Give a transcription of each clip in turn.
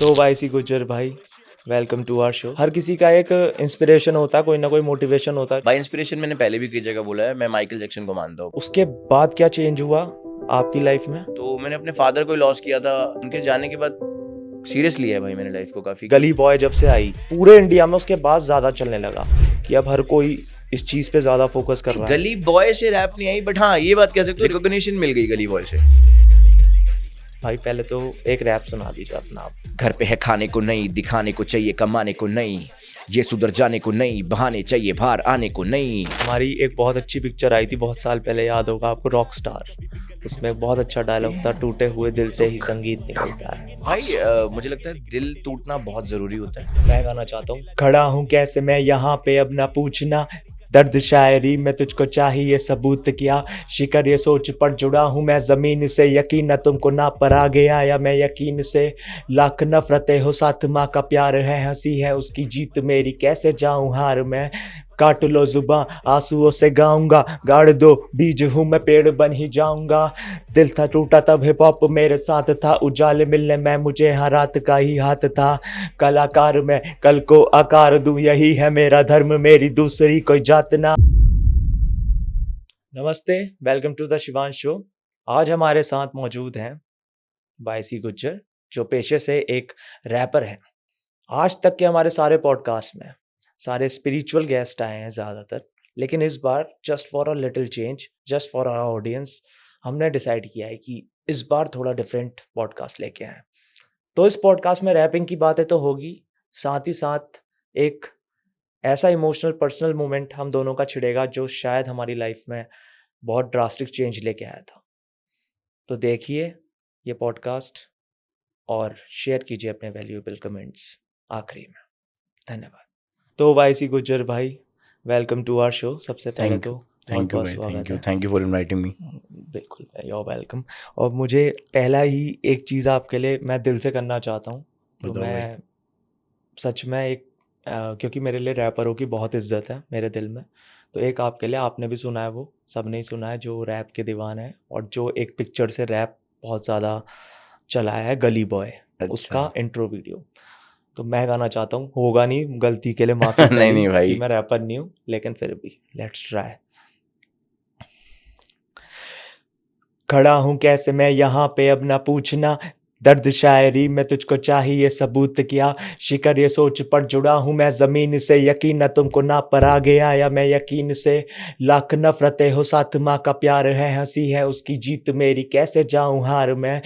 तो वाईसी गुज्जर भाई, welcome to our show. हर किसी का एक इंस्पिरेशन होता है, कोई ना कोई मोटिवेशन होता है। बाय इंस्पिरेशन मैंने पहले भी कई जगह बोला है, मैं माइकल जैक्सन को मानता हूँ। उसके बाद क्या चेंज हुआ आपकी लाइफ में? तो मैंने अपने फादर को लॉस किया था, उनके जाने के बाद सीरियसली है भाई मैंने लाइफ को काफी। गली बॉय जब से आई पूरे इंडिया में, उसके बाद ज्यादा चलने लगा कि अब हर कोई इस चीज पे ज्यादा फोकस कर रहा है। गली बॉय से रैप नहीं आई, बट हाँ ये बात कह सकते हो रिकॉग्निशन मिल गई गली बॉय से। भाई पहले तो एक रैप सुना दीजिए अपना आप। घर पे है खाने को नहीं, दिखाने को चाहिए कमाने को नहीं, ये सुधर जाने को नहीं, बहाने चाहिए बाहर आने को नहीं। हमारी एक बहुत अच्छी पिक्चर आई थी बहुत साल पहले, याद होगा आपको, रॉक स्टार। उसमें बहुत अच्छा डायलॉग था, टूटे हुए दिल से ही संगीत निकलता है। भाई मुझे लगता है दिल टूटना बहुत जरूरी होता है। मैं गाना चाहता हूँ, खड़ा हूँ कैसे मैं यहाँ पे, अब ना पूछना दर्द शायरी में तुझको चाहिए सबूत क्या, शिकर ये सोच पर जुड़ा हूँ मैं जमीन से, यकीन न तुमको ना पर आ गया या मैं यकीन से, लाख नफरतें हो साथ माँ का प्यार है, हंसी है उसकी जीत मेरी, कैसे जाऊँ हार मैं, काट लो जुबां आंसुओं से गाऊंगा, गाड़ दो बीज हूँ मैं पेड़ बन ही जाऊंगा, दिल था टूटा तब हिप हॉप मेरे साथ था, उजाले मिलने में मुझे यहाँ रात का ही हाथ था, कलाकार मैं कल को आकार दूं, यही है मेरा धर्म, मेरी दूसरी कोई जात ना। नमस्ते, welcome to the Shivansh show. आज हमारे साथ मौजूद हैं वाईसी गुज्जर, जो पेशे से एक रैपर हैं। आज तक के हमारे सारे पॉडकास्ट में सारे स्पिरिचुअल गेस्ट आए हैं ज़्यादातर, लेकिन इस बार just for a little change, just for our audience, हमने डिसाइड किया है कि इस बार थोड़ा डिफरेंट पॉडकास्ट लेके आए। तो इस पॉडकास्ट में रैपिंग की बातें तो होगी, साथ ही साथ एक ऐसा इमोशनल पर्सनल मोमेंट हम दोनों का छिड़ेगा जो शायद हमारी लाइफ में बहुत ड्रास्टिक चेंज लेके आया था। तो देखिए ये पॉडकास्ट और शेयर कीजिए अपने वैल्यूएबल कमेंट्स आखिरी में। धन्यवाद। तो वाईसी गुज्जर भाई, वेलकम टू आवर शो। सबसे पहले तो थैंक यू भाई, thank you for inviting me. बिल्कुल भाई, यू आर वेलकम। और मुझे पहला ही एक चीज़ आपके लिए मैं दिल से करना चाहता हूँ। तो मैं सच में एक क्योंकि मेरे लिए रैपरों की बहुत इज्जत है मेरे दिल में, तो एक आपके लिए, आपने भी सुना है, वो सबने ही सुना है, जो रैप के दीवाने हैं और जो एक पिक्चर से रैप बहुत ज़्यादा चलाया है, गली बॉय। उसका इंट्रो वीडियो तो मैं गाना चाहता हूँ। होगा नहीं, गलती के लिए माफी नहीं भाई, कि मैं रैपर नहीं हूँ, लेकिन फिर भी लेट्स ट्राई। खड़ा हूँ कैसे मैं यहाँ पे, अब ना पूछना दर्द शायरी में तुझको चाहिए सबूत क्या, शिकर ये सोच पर जुड़ा हूँ मैं जमीन से, यकीन न तुमको ना पर आ गया या मैं यकीन से, लाख नफरतें हो साथ माँ का प्यार है, हंसी है उसकी जीत मेरी, कैसे जाऊँ हार मैं,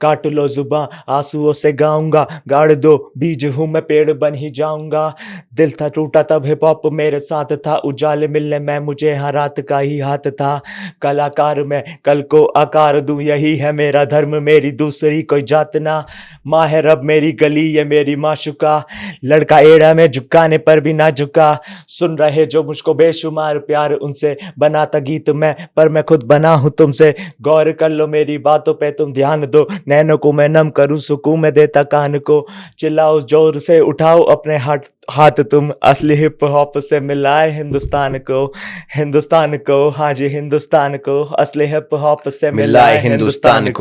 काट लो जुबां आंसुओं से गाऊंगा, गाड़ दो बीज हूँ मैं पेड़ बन ही जाऊंगा, दिल था टूटा तब हिप हॉप मेरे साथ था, उजाले मिलने में मुझे यहाँ रात का ही हाथ था, कलाकार मैं कल को आकार दूं, यही है मेरा धर्म, मेरी दूसरी कोई जात ना, माँ है रब मेरी गली ये मेरी माशुका, लड़का एड़ा में झुकाने पर भी ना झुका, सुन रहे जो मुझको बेशुमार प्यार उनसे, बनाता गीत मैं पर मैं खुद बना हूँ तुमसे, गौर कर लो मेरी बातों पे तुम ध्यान दो, नैनों को मैं नम करूं सुकून में देता कान को, चिल्लाओ जोर से उठाओ अपने हाथ तुम, असली हिप हॉप से मिलाए हिंदुस्तान को, हाँ जी हिंदुस्तान को, असली हिप हॉप से मिलाए हिंदुस्तान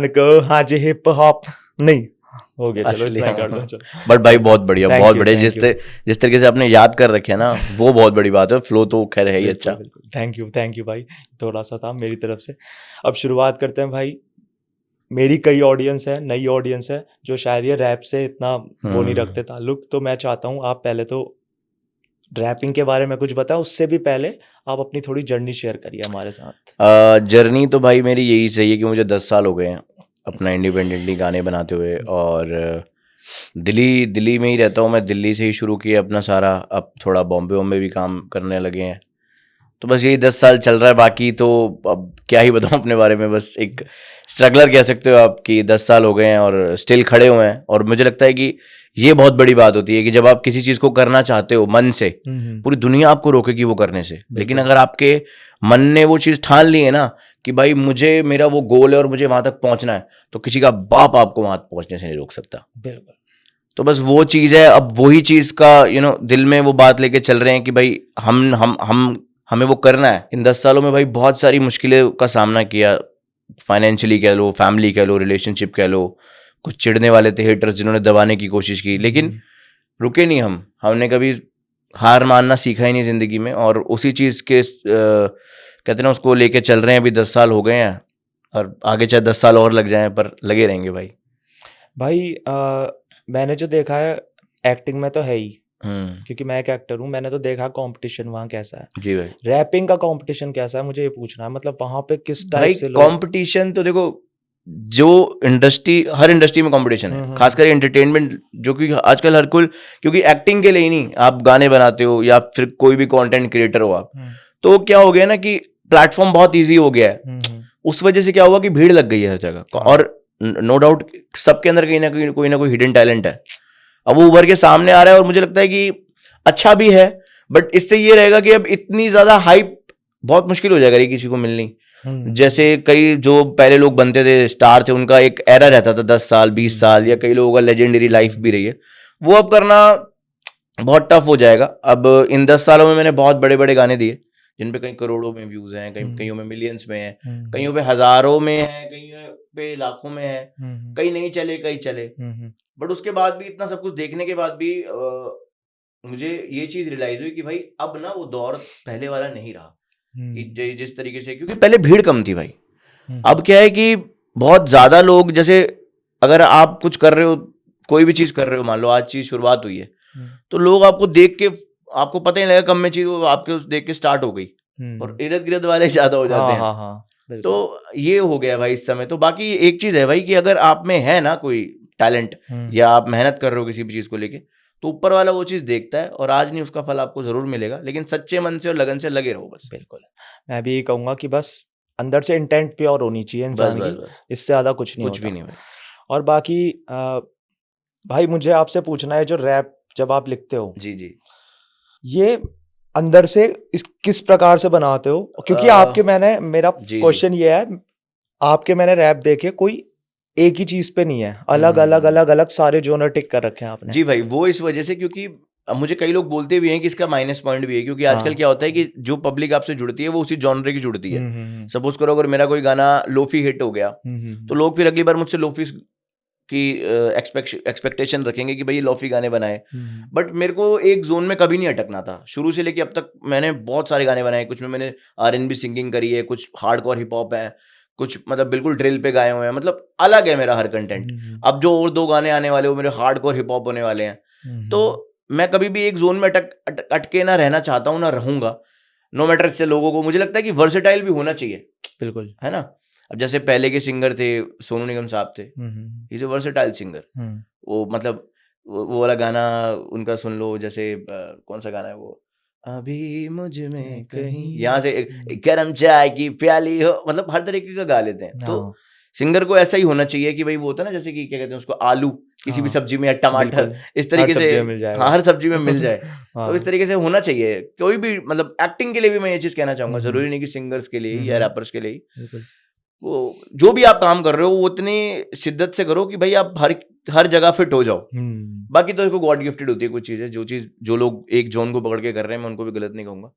को, हाँ जी हिप हॉप नहीं हो गया, चलो इतना कर दो चलो। बट भाई बहुत बढ़िया, Thank बहुत you, बढ़िया। thank you. जिस तरीके से आपने याद कर रखे है ना, वो बहुत बड़ी बात है। फ्लो तो खैर है ही अच्छा। थैंक यू भाई, थोड़ा सा था मेरी तरफ से। अब शुरुआत करते हैं भाई। मेरी कई ऑडियंस है, नई ऑडियंस है, जो शायद ये रैप से इतना वो नहीं रखते ताल्लुक, तो मैं चाहता हूँ आप पहले तो रैपिंग के बारे में कुछ बताओ, उससे भी पहले आप अपनी थोड़ी जर्नी शेयर करिए हमारे साथ। जर्नी तो भाई मेरी यही सही है कि मुझे 10 साल हो गए हैं अपना इंडिपेंडेंटली गाने बनाते हुए, और दिल्ली में ही रहता हूँ मैं। दिल्ली से ही शुरू किया अपना सारा, अब थोड़ा बॉम्बे भी काम करने लगे हैं। तो बस यही 10 साल चल रहा है। बाकी तो अब क्या ही बताऊँ अपने बारे में, बस एक स्ट्रगलर कह सकते हो आप कि 10 साल हो गए हैं और स्टिल खड़े हुए हैं। और मुझे लगता है कि ये बहुत बड़ी बात होती है कि जब आप किसी चीज़ को करना चाहते हो मन से, पूरी दुनिया आपको रोकेगी वो करने से, लेकिन अगर आपके मन ने वो चीज़ ठान ली है ना कि भाई मुझे, मेरा वो गोल है और मुझे वहाँ तक पहुँचना है, तो किसी का बाप आपको वहाँ पहुँचने से नहीं रोक सकता। बिल्कुल। तो बस वो चीज़ है। अब वही चीज़ का दिल में वो बात लेके चल रहे हैं कि भाई हमें वो करना है। इन 10 सालों में भाई बहुत सारी मुश्किलें का सामना किया, फाइनेंशियली कह लो, फैमिली कह लो, रिलेशनशिप कह लो, कुछ चिढ़ने वाले थे हेटर्स जिन्होंने दबाने की कोशिश की, लेकिन रुके नहीं हमने कभी हार मानना सीखा ही नहीं ज़िंदगी में, और उसी चीज़ के कहते हैं ना उसको लेके चल रहे हैं। अभी 10 साल हो गए हैं और आगे चाहे 10 साल और लग जाएं, पर लगे रहेंगे भाई। भाई मैंने जो देखा है एक्टिंग में तो है ही, हम्म। क्योंकि मैं एक एक्टर हूँ, मैंने तो देखा कंपटीशन वहाँ कैसा है। जी भाई। रैपिंग का कंपटीशन कैसा है, मुझे ये पूछना है, मतलब वहाँ पे किस भाई टाइप से लोग। कंपटीशन तो देखो, जो इंडस्ट्री, हर इंडस्ट्री में कंपटीशन है, खासकर एंटरटेनमेंट, जो कि आजकल हर कोई, क्योंकि एक्टिंग के लिए ही नहीं, आप गाने बनाते हो या फिर कोई भी कंटेंट क्रिएटर हो आप, तो क्या हो गया ना कि प्लेटफॉर्म बहुत इजी हो गया है। उस वजह से क्या हुआ कि भीड़ लग गई है हर जगह, और नो डाउट सबके अंदर कहीं ना कोई हिडन टैलेंट है। अब वो उभर के सामने आ रहा है, और मुझे लगता है कि अच्छा भी है, बट इससे ये रहेगा कि अब इतनी ज्यादा हाइप बहुत मुश्किल हो जाएगा किसी को मिलनी। जैसे कई जो पहले लोग बनते थे, स्टार थे, उनका एक एरा रहता था 10 साल 20 साल, या कई लोगों का लेजेंडरी लाइफ भी रही है, वो अब करना बहुत टफ हो जाएगा। अब इन 10 सालों में मैंने बहुत बड़े बड़े गाने दिए जिन पे कई करोड़ों में व्यूज हैं, कईयों में मिलियंस में हैं, कईयों पे हजारों में हैं, कईयों पे लाखों में है, कई नहीं चले कई चले। बट उसके बाद भी, इतना सब कुछ देखने के बाद भी मुझे ये चीज रियलाइज हुई कि भाई अब ना वो दौर पहले वाला नहीं रहा, कि जिस तरीके से, क्योंकि पहले भीड़ कम थी भाई, अब क्या है कि बहुत ज्यादा लोग, जैसे अगर आप कुछ कर रहे हो, कोई भी चीज कर रहे हो, मान लो आज चीज शुरुआत हुई है, तो लोग आपको देख के, आपको पता ही नहीं लगा कब में चीज वो आपके देख के स्टार्ट हो गई, और इर्द गिर्द वाले ज्यादा हो जाते हैं। तो ये हो गया भाई इस समय। तो बाकी एक चीज है भाई कि अगर आप में है ना कोई टैलेंट, या आप मेहनत कर रहे हो किसी भी चीज को लेके, तो ऊपर वाला वो चीज देखता है, और आज नहीं उसका फल आपको जरूर मिलेगा, लेकिन सच्चे मन से और लगन से लगे रहो बस। बिल्कुल, मैं भी यही कहूंगा कि बस अंदर से इंटेंट प्योर होनी चाहिए इंसान की, इससे ज्यादा कुछ नहीं होता। भी नहीं भाई। और बाकी भाई मुझे आपसे पूछना है, जो रैप जब आप लिखते हो, जी ये अंदर से किस प्रकार से बनाते हो? क्योंकि आपके मेरा क्वेश्चन ये है, आपके मैंने रैप देखे, कोई एक ही चीज पे नहीं है, अलग अलग सारे जोनर टिक कर रखे हैं आपने। जी भाई, वो इस वजह से, क्योंकि अब मुझे कई लोग बोलते भी हैं कि इसका माइनस पॉइंट भी है, क्योंकि आजकल क्या होता है कि जो पब्लिक आपसे जुड़ती है वो उसी जॉनर की जुड़ती है। सपोज करो अगर मेरा कोई गाना लोफी हिट हो गया, तो लोग फिर अगली बार मुझसे लोफी की एक्सपेक्टेशन रखेंगे कि भाई ये लोफी गाने बनाए। बट मेरे को एक जोन में कभी नहीं अटकना था, शुरू से लेके अब तक मैंने बहुत सारे गाने बनाए, कुछ में मैंने R&B सिंगिंग करी है, कुछ हार्डकोर हिप हॉप है, कुछ मतलब बिल्कुल ड्रिल पे गाए हुए हैं, मतलब अलग है मेरा हर कंटेंट। अब जो और 2 गाने आने वाले वो मेरे हार्डकोर हिप हॉप होने वाले हैं। तो मैं कभी भी एक जोन में अटके ना रहना चाहता हूँ, ना रहूंगा, नो मैटर। इससे लोगों को, मुझे लगता है कि वर्सेटाइल भी होना चाहिए। बिल्कुल, है ना। अब जैसे पहले के सिंगर थे, सोनू निगम साहब थे, इज ए वर्सेटाइल सिंगर। वो मतलब वो वाला गाना उनका सुन लो, जैसे कौन सा गाना है वो, अभी मुझ में कहीं, यहाँ से गरम चाय की प्याली हो, मतलब हर तरीके का गा लेते हैं। तो सिंगर को ऐसा ही होना चाहिए कि भाई वो होता है ना, जैसे कि क्या कहते हैं उसको, आलू किसी भी सब्जी में, या टमाटर, इस तरीके से हर सब्जी में मिल जाए। तो इस तरीके से होना चाहिए कोई भी, मतलब एक्टिंग के लिए भी मैं ये चीज कहना चाहूंगा, जरूरी नहीं कि सिंगर्स के लिए या रैपर्स के लिए, वो जो भी आप काम कर रहे हो वो उतनी शिद्दत से करो कि भाई आप हर जगह फिट हो जाओ। बाकी तो देखो गॉड गिफ्टेड होती है कुछ चीजें, जो लोग एक जोन को पकड़ के कर रहे हैं, मैं उनको भी गलत नहीं कहूंगा,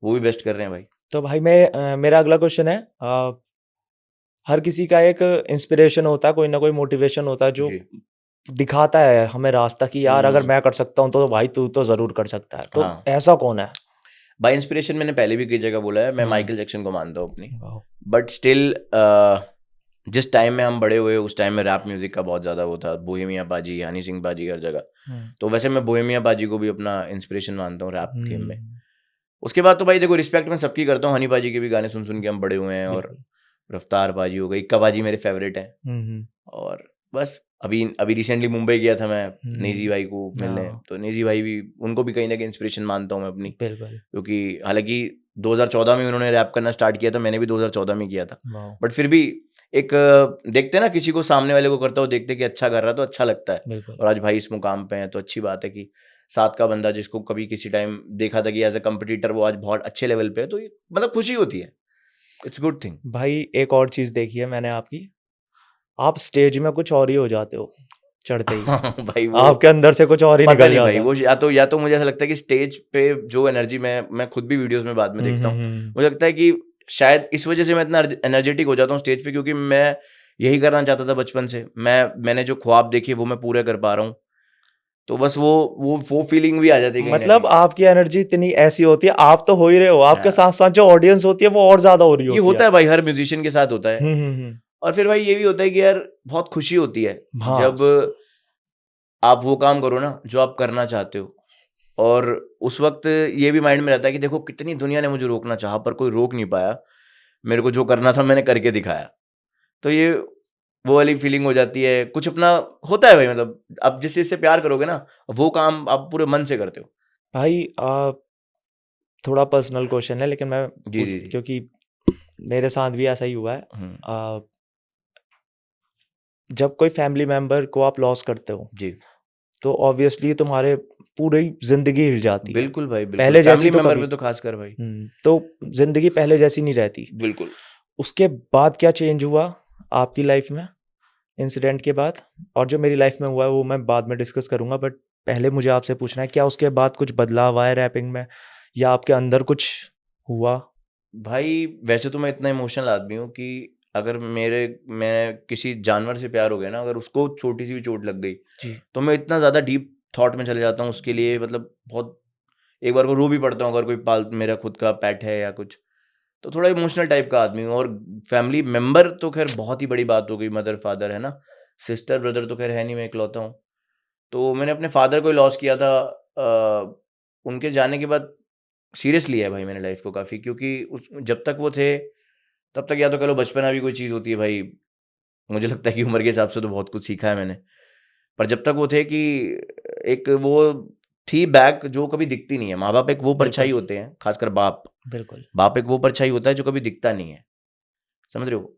वो भी बेस्ट कर रहे हैं भाई। तो भाई मेरा अगला क्वेश्चन है, हर किसी का एक इंस्पिरेशन होता है, कोई ना कोई मोटिवेशन होता है जो दिखाता है हमें रास्ता कि यार अगर मैं कर सकता हूँ तो भाई तू तो जरूर कर सकता है। तो ऐसा कौन है भाई? इंस्पिरेशन मैंने पहले भी कई जगह बोला है, मैं माइकल जैक्सन को मानता हूँ अपनी, बट स्टिल जिस टाइम में हम बड़े हुए उस टाइम में रैप म्यूजिक का बहुत ज्यादा वो था, बोहेमिया पाजी, हनी सिंह पाजी हर जगह। तो वैसे मैं बोहेमिया पाजी को भी अपना इंस्पिरेशन मानता हूँ रैप गेम में। उसके बाद तो भाई देखो, रिस्पेक्ट मैं सबकी करता हूँ, हनी पाजी के भी गाने सुन सुन के हम बड़े हुए हैं, और रफ्तार पाजी हो गई, इक्का पाजी मेरे फेवरेट है। और बस अभी रिसेंटली मुंबई गया था मैं नेजी भाई को मिलने, तो नेजी भाई भी, उनको भी कहीं ना कहीं इंस्पिरेशन मानता हूँ मैं अपनी, क्योंकि हालांकि 2014 में उन्होंने रैप करना स्टार्ट किया था, मैंने भी 2014 में किया था, बट फिर भी एक देखते ना किसी को, सामने वाले को करता हो देखते कि अच्छा कर रहा है तो अच्छा लगता है। और आज भाई इस मुकाम पे है तो अच्छी बात है कि साथ का बंदा जिसको कभी किसी टाइम देखा था कि एज ए कंपटीटर, वो आज बहुत अच्छे लेवल पे है, तो मतलब खुशी होती है, इट्स गुड थिंग। भाई एक और चीज देखी है मैंने आपकी, आप स्टेज में कुछ और ही हो जाते हो चढ़ते ही। भाई वो आपके अंदर से कुछ और ही निकल जाता है भाई। वो या तो मुझे ऐसा लगता है कि स्टेज पे जो एनर्जी मैं खुद भी वीडियोस में बाद में देखता हूँ, मुझे लगता है कि शायद इस वजह से मैं इतना एनर्जेटिक हो जाता हूँ स्टेज पे, क्योंकि मैं यही करना चाहता था बचपन से। मैंने जो ख्वाब देखे वो मैं पूरे कर पा रहा हूँ, तो बस वो फीलिंग भी आ जाती है कहीं ना मतलब कहीं। आपकी एनर्जी इतनी ऐसी होती है, आप तो हो ही रहे हो, आपके हाँ, साथ साथ जो ऑडियंस होती है वो और ज्यादा हो रही ये होती है। होता है भाई, हर म्यूजिशियन के साथ होता है। हम्म। और फिर भाई ये भी होता है कि यार बहुत खुशी होती है हाँ। जब आप वो काम करो ना जो आप करना चाहते हो, और उस वक्त ये भी माइंड में रहता है कि देखो कितनी दुनिया ने मुझे रोकना चाहा पर कोई रोक नहीं पाया, मेरे को जो करना था मैंने करके दिखाया। तो ये वो वाली फीलिंग हो जाती है, कुछ अपना होता है भाई। मतलब आप जिस चीज से प्यार करोगे ना, वो काम आप पूरे मन से करते हो। भाई थोड़ा पर्सनल क्वेश्चन है लेकिन मैं जी जी जी। क्योंकि मेरे साथ भी ऐसा ही हुआ है। हम्म। आ, जब कोई फैमिली मेंबर को आप लॉस करते हो जी तो ऑब्वियसली तुम्हारे पूरी जिंदगी हिल जाती है, बिल्कुल भाई, बिल्कुल पहले जैसी फैमिली तो मेंबर कभी। पे तो खासकर भाई। तो जिंदगी पहले जैसी नहीं रहती। बिल्कुल। उसके बाद क्या चेंज हुआ आपकी लाइफ में इंसिडेंट के बाद? और जो मेरी लाइफ में हुआ है वो मैं बाद में डिस्कस करूंगा, बट पहले मुझे आपसे पूछना है क्या उसके बाद कुछ बदलाव आया रैपिंग में, या आपके अंदर कुछ हुआ? भाई वैसे तो मैं इतना इमोशनल आदमी हूँ कि अगर मैं किसी जानवर से प्यार हो गया ना, अगर उसको छोटी सी भी चोट लग गई जी। तो मैं इतना ज़्यादा डीप थॉट में चले जाता हूँ उसके लिए। मतलब बहुत, एक बार को रो भी पड़ता हूँ अगर कोई पाल मेरा खुद का पेट है या कुछ। तो थोड़ा इमोशनल टाइप का आदमी हूँ। और फैमिली मेंबर तो खैर बहुत ही बड़ी बात हो गई, मदर फादर है ना, सिस्टर ब्रदर तो खैर है नहीं, मैं इकलौता हूँ। तो मैंने अपने फादर को लॉस किया था। उनके जाने के बाद सीरियस लिया है भाई मैंने लाइफ को काफ़ी, क्योंकि जब तक वो थे तब तक या तो कह लो बचपना भी कोई चीज़ होती है भाई। मुझे लगता है कि उम्र के हिसाब से तो बहुत कुछ सीखा है मैंने। पर जब तक वो थे कि एक वो थी बैक जो कभी दिखती नहीं है। माँ बाप एक वो बिल्कुल। परछाई होते हैं, खासकर बाप। बिल्कुल। बाप एक वो परछाई होता है जो कभी दिखता नहीं है, समझ रहे हो?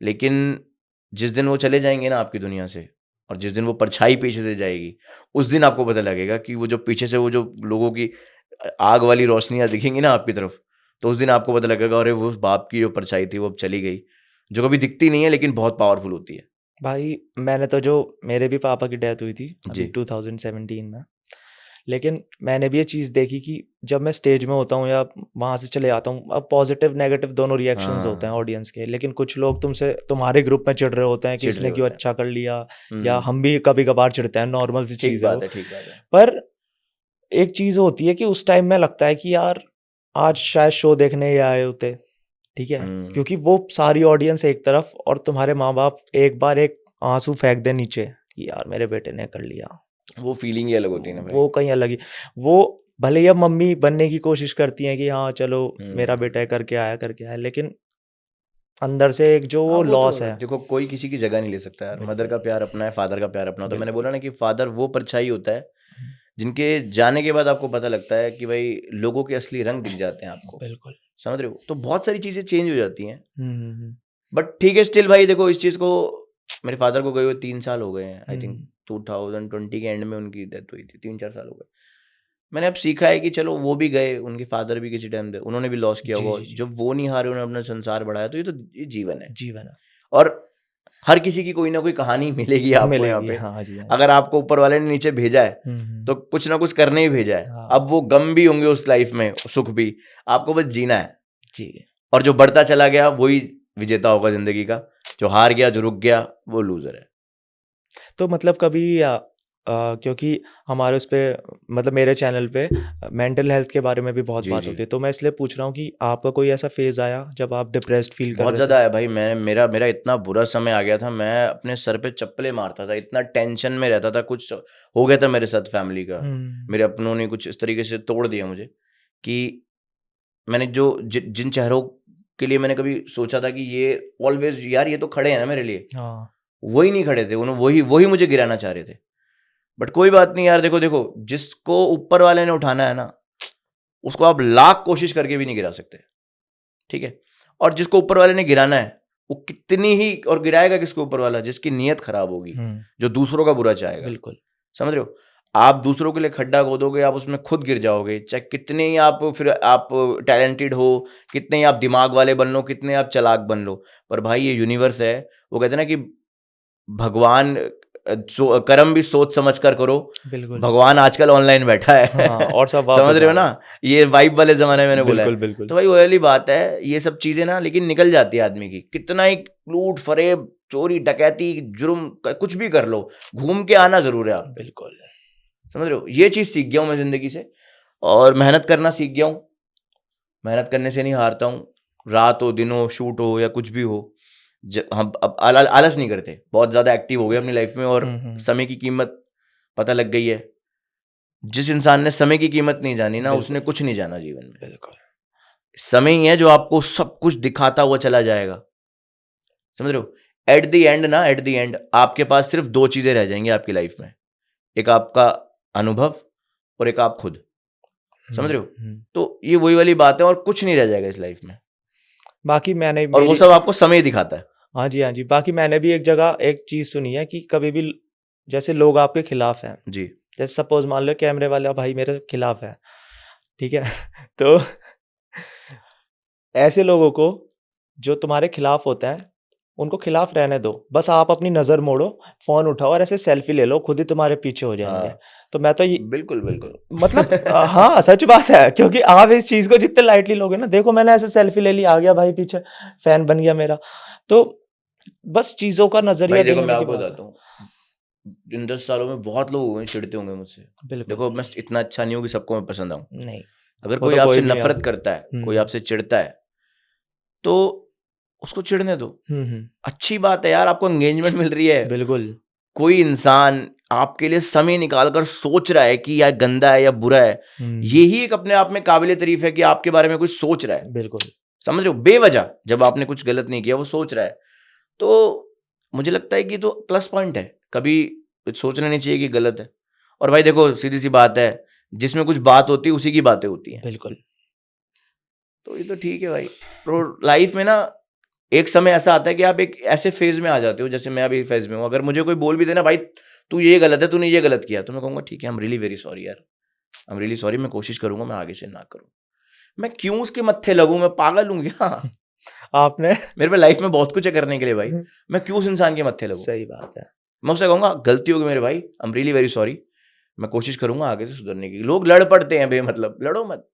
लेकिन जिस दिन वो चले जाएंगे ना आपकी दुनिया से, और जिस दिन वो परछाई पीछे से जाएगी, उस दिन आपको पता लगेगा कि वो जो पीछे से वो जो लोगों की आग वाली रोशनियां दिखेंगी ना आपकी तरफ, तो उस दिन आपको पता लगेगा अरे वो उस बाप की जो परछाई थी वो अब चली गई, जो कभी दिखती नहीं है लेकिन बहुत पावरफुल होती है। भाई मैंने तो जो मेरे भी पापा की डेथ हुई थी अभी जी 2017 में, लेकिन मैंने भी ये चीज़ देखी कि जब मैं स्टेज में होता हूँ या वहाँ से चले आता हूँ, अब पॉजिटिव नेगेटिव दोनों रिएक्शंस होते हैं हाँ, ऑडियंस के, लेकिन कुछ लोग तुम्हारे ग्रुप में चिढ़ रहे होते हैं कि चिढ़ रहे इसने क्यों होते हैं। अच्छा कर लिया, या हम्म, हम भी कभी कभार चिढ़ते हैं, नॉर्मल सी ठीक चीज़ है बात वो। है, ठीक बात है। पर एक चीज़ होती है कि उस टाइम में लगता है कि यार आज शायद शो देखने ही आए होते, ठीक है, हम्म, क्योंकि वो सारी ऑडियंस एक तरफ और तुम्हारे माँ बाप एक बार एक आंसू फेंक दे नीचे कि यार मेरे बेटे ने कर लिया, वो फीलिंग ही अलग होती है ना भाई। वो कहीं अलग ही। वो भले ही अब मम्मी बनने की कोशिश करती हैं कि हाँ चलो मेरा बेटा हम्म। करके आया, लेकिन अंदर से एक जो हाँ वो वो तो लॉस है। देखो कोई किसी की जगह नहीं ले सकता यार। मदर बिल्कुल। का प्यार अपना है, फादर का प्यार अपना होता है। मैंने बिल्कुल। बोला ना कि फादर वो परछाई होता है जिनके जाने के बाद आपको पता लगता है कि भाई लोगों के असली रंग दिख जाते हैं आपको, बिल्कुल। समझ रहे हो? तो बहुत सारी चीजें चेंज हो जाती हैं। हम्म। बट ठीक है, स्टिल भाई देखो इस चीज को, मेरे फादर को गए हुए 3 साल हो गए हैं। आई थिंक हम्म। 2020 के एंड में उनकी डेथ हुई थी, 3-4 साल हो गए। मैंने अब सीखा है कि चलो वो भी गए, उनके फादर भी किसी टाइम उन्होंने भी लॉस किया जी होगा। जी जी। जब वो नहीं हारे, उन्होंने अपना संसार बढ़ाया, तो ये जीवन है। जीवन है। और हर किसी की कोई ना कोई कहानी मिलेगी आपको यहाँ मिलेगी, पे। हाँ जी, हाँ जी। अगर आपको ऊपर वाले ने नीचे भेजा है हम्म। तो कुछ ना कुछ करने ही भेजा है। हाँ अब वो गम भी होंगे उस लाइफ में, सुख भी, आपको बस जीना है। जी। और जो बढ़ता चला गया वही विजेता होगा जिंदगी का। जो हार गया, जो रुक गया, वो लूजर है। तो मतलब कभी क्योंकि हमारे उस पे मतलब मेरे चैनल पे मेंटल हेल्थ के बारे में भी बहुत जी बात जी, होती है, तो मैं इसलिए पूछ रहा हूँ कि आपका कोई ऐसा फेज आया जब आप डिप्रेस्ड फील कर बहुत रहे थे? ज्यादा है भाई। मैं मेरा मेरा इतना बुरा समय आ गया था, मैं अपने सर पे चप्पलें मारता था, इतना टेंशन में रहता था। कुछ हो गया था मेरे साथ फैमिली का, हम्म। मेरे अपनों ने कुछ इस तरीके से तोड़ दिया मुझे कि मैंने जिन चेहरों के लिए मैंने कभी सोचा था कि ये ऑलवेज यार ये तो खड़े हैं ना मेरे लिए, हाँ। वही नहीं खड़े थे। उन्होंने वही वही मुझे गिराना चाह रहे थे। बट कोई बात नहीं यार, देखो देखो जिसको ऊपर वाले ने उठाना है ना, उसको आप लाख कोशिश करके भी नहीं गिरा सकते, ठीक है? और जिसको ऊपर वाले ने गिराना है, वो कितनी ही, और गिराएगा किसको ऊपर वाला? जिसकी नीयत खराब होगी, हम्म। जो दूसरों का बुरा चाहेगा, बिल्कुल। समझ रहे हो? आप दूसरों के लिए खड्डा खोदोगे, आप उसमें खुद गिर जाओगे। चाहे कितने ही आप टैलेंटेड हो, कितने ही आप दिमाग वाले बन लो, कितने आप चालाक बन लो, पर भाई ये यूनिवर्स है। वो कहते हैं ना कि भगवान कर्म भी सोच समझ कर करो, बिल्कुल। भगवान आजकल ऑनलाइन बैठा है। हाँ, और सब समझ वापस रहे हो आ ना, गए। ये वाइब वाले जमाने में मैंने बोला है। बिल्कुल, बिल्कुल। तो भाई वो वाली बात है, ये सब चीजें ना लेकिन निकल जाती है आदमी की, कितना ही लूट फरेब चोरी डकैती जुर्म कुछ भी कर लो, घूम के आना जरूर है आप पे। बिल्कुल। समझ रहे हो, ये चीज सीख गया हूँ मैं जिंदगी से, और मेहनत करना सीख गया हूँ। मेहनत करने से नहीं हारता हूँ, रात हो दिन हो शूट हो या कुछ भी हो, हम अब आलस नहीं करते, बहुत ज्यादा एक्टिव हो गए अपनी लाइफ में, और समय की कीमत पता लग गई है। जिस इंसान ने समय की कीमत नहीं जानी ना, उसने बिल्कुल। कुछ नहीं जाना जीवन में। बिल्कुल। समय ही है जो आपको सब कुछ दिखाता हुआ चला जाएगा। समझ रहे हो, एट द एंड ना, एट द एंड आपके पास सिर्फ दो चीजें रह जाएंगी आपकी लाइफ में, एक आपका अनुभव और एक आप खुद। समझ रहे हो, तो ये वही वाली बात है, और कुछ नहीं रह जाएगा इस लाइफ में, बाकी मैंने और वो सब आपको समय दिखाता है। हाँ जी, हाँ जी। बाकी मैंने भी एक जगह एक चीज सुनी है कि कभी भी जैसे लोग आपके खिलाफ हैं, जी जैसे सपोज मान लो कैमरे वाला भाई मेरे खिलाफ है, ठीक है? तो ऐसे लोगों को जो तुम्हारे खिलाफ होते हैं, उनको खिलाफ रहने दो, बस आप अपनी नजर मोड़ो, फोन उठाओ और ऐसे सेल्फी ले लो, खुद ही तुम्हारे पीछे हो जाएंगे। हाँ, तो मैं तो ये बिल्कुल बिल्कुल। मतलब हाँ सच बात है, क्योंकि आप इस चीज को जितने लाइटली लोगे ना, देखो मैंने ऐसे सेल्फी ले ली, आ गया भाई पीछे, फैन बन गया मेरा। तो बस चीजों का नजरिया भाई देखो मैं देखने की आपको बात है। बताता हूँ, इन 10 सालों में बहुत लोग हुए चिढ़ते होंगे मुझसे। बिल्कुल। देखो मैं इतना अच्छा नहीं हूँ कि सबको मैं पसंद आऊँ। नहीं, अगर वो कोई तो आपसे कोई भी नहीं आ नफरत सकता। करता है, कोई हम्म। आपसे चिढ़ता है, तो उसको चिढ़ने दो। हम्म। अच्छी बात है यार, आपको एंगेजमेंट मिल रही है। बिल्कुल। कोई इंसान आपके लिए समय निकाल कर सोच रहा है कि यार गंदा है या बुरा है, यही एक अपने आप में काबिले तारीफ है कि आपके बारे में कुछ सोच रहा है। बिल्कुल। समझ रहे हो, बेवजह जब आपने कुछ गलत नहीं किया वो सोच रहा है, तो मुझे लगता है कि तो प्लस पॉइंट है। कभी सोचना नहीं चाहिए कि गलत है। और भाई देखो सीधी सी बात है, जिसमें कुछ बात होती है उसी की बातें होती हैं। बिल्कुल। तो ये तो ठीक है भाई। तो लाइफ में ना एक समय ऐसा आता है कि आप एक ऐसे फेज में आ जाते हो, जैसे मैं अभी फेज में हूँ। अगर मुझे कोई बोल भी देना भाई तू ये गलत है, तूने ये गलत किया, तो मैं कहूँगा ठीक है, I am really very sorry यार, आई एम रियली सॉरी, मैं कोशिश करूंगा मैं आगे से ना करूँ। मैं क्यों उसके मत्थे लगूं, मैं पागल हूँ क्या? आपने मेरे पे लाइफ में बहुत कुछ है करने के लिए भाई, मैं क्यों उस इंसान के मत्थे लगूं? सही बात है। मैं उससे कहूंगा गलती होगी मेरे भाई, I am really very sorry, मैं कोशिश करूंगा आगे से सुधरने की। लोग लड़ पड़ते हैं बेमतलब, लड़ो मत।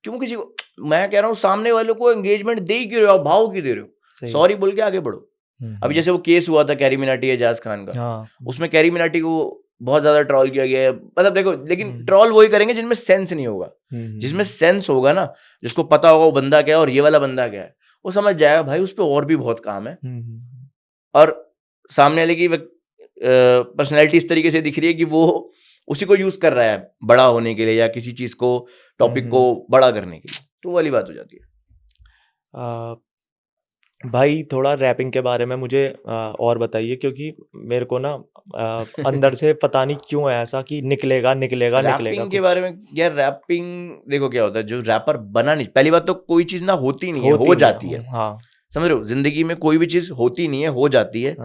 क्यों किसी को, मैं कह रहा हूँ सामने वाले को एंगेजमेंट दे ही क्यों रहे हो, भाव क्यों दे रहे हो? सही। सॉरी बोल के आगे बढ़ो। अभी जैसे वो केस हुआ था कैरी मिनाटी एजाज खान का, हाँ। उसमें कैरी मिनाटी को बहुत ज्यादा ट्रोल किया गया है। मतलब देखो, लेकिन ट्रोल वही करेंगे जिनमें सेंस नहीं होगा। जिसमें सेंस होगा ना, जिसको पता होगा वो बंदा क्या है और ये वाला बंदा क्या है, वो समझ जाएगा भाई उस पर और भी बहुत काम है। और सामने वाले की पर्सनैलिटी इस तरीके से दिख रही है कि वो उसी को यूज कर रहा है बड़ा होने के लिए, या किसी चीज को, टॉपिक को बड़ा करने के लिए, तो वो वाली बात हो जाती है। भाई थोड़ा रैपिंग के बारे में मुझे और बताइए, क्योंकि मेरे को ना अंदर से पता नहीं क्यों है ऐसा कि निकलेगा निकलेगा निकलेगा रैपिंग के कुछ। बारे में यार, रैपिंग देखो क्या होता है, जो रैपर बना नहीं, पहली बात तो कोई चीज ना होती नहीं है, होती हो नहीं जाती है। हाँ। समझ रहे हो, जिंदगी में कोई भी चीज होती नहीं है, हो जाती है।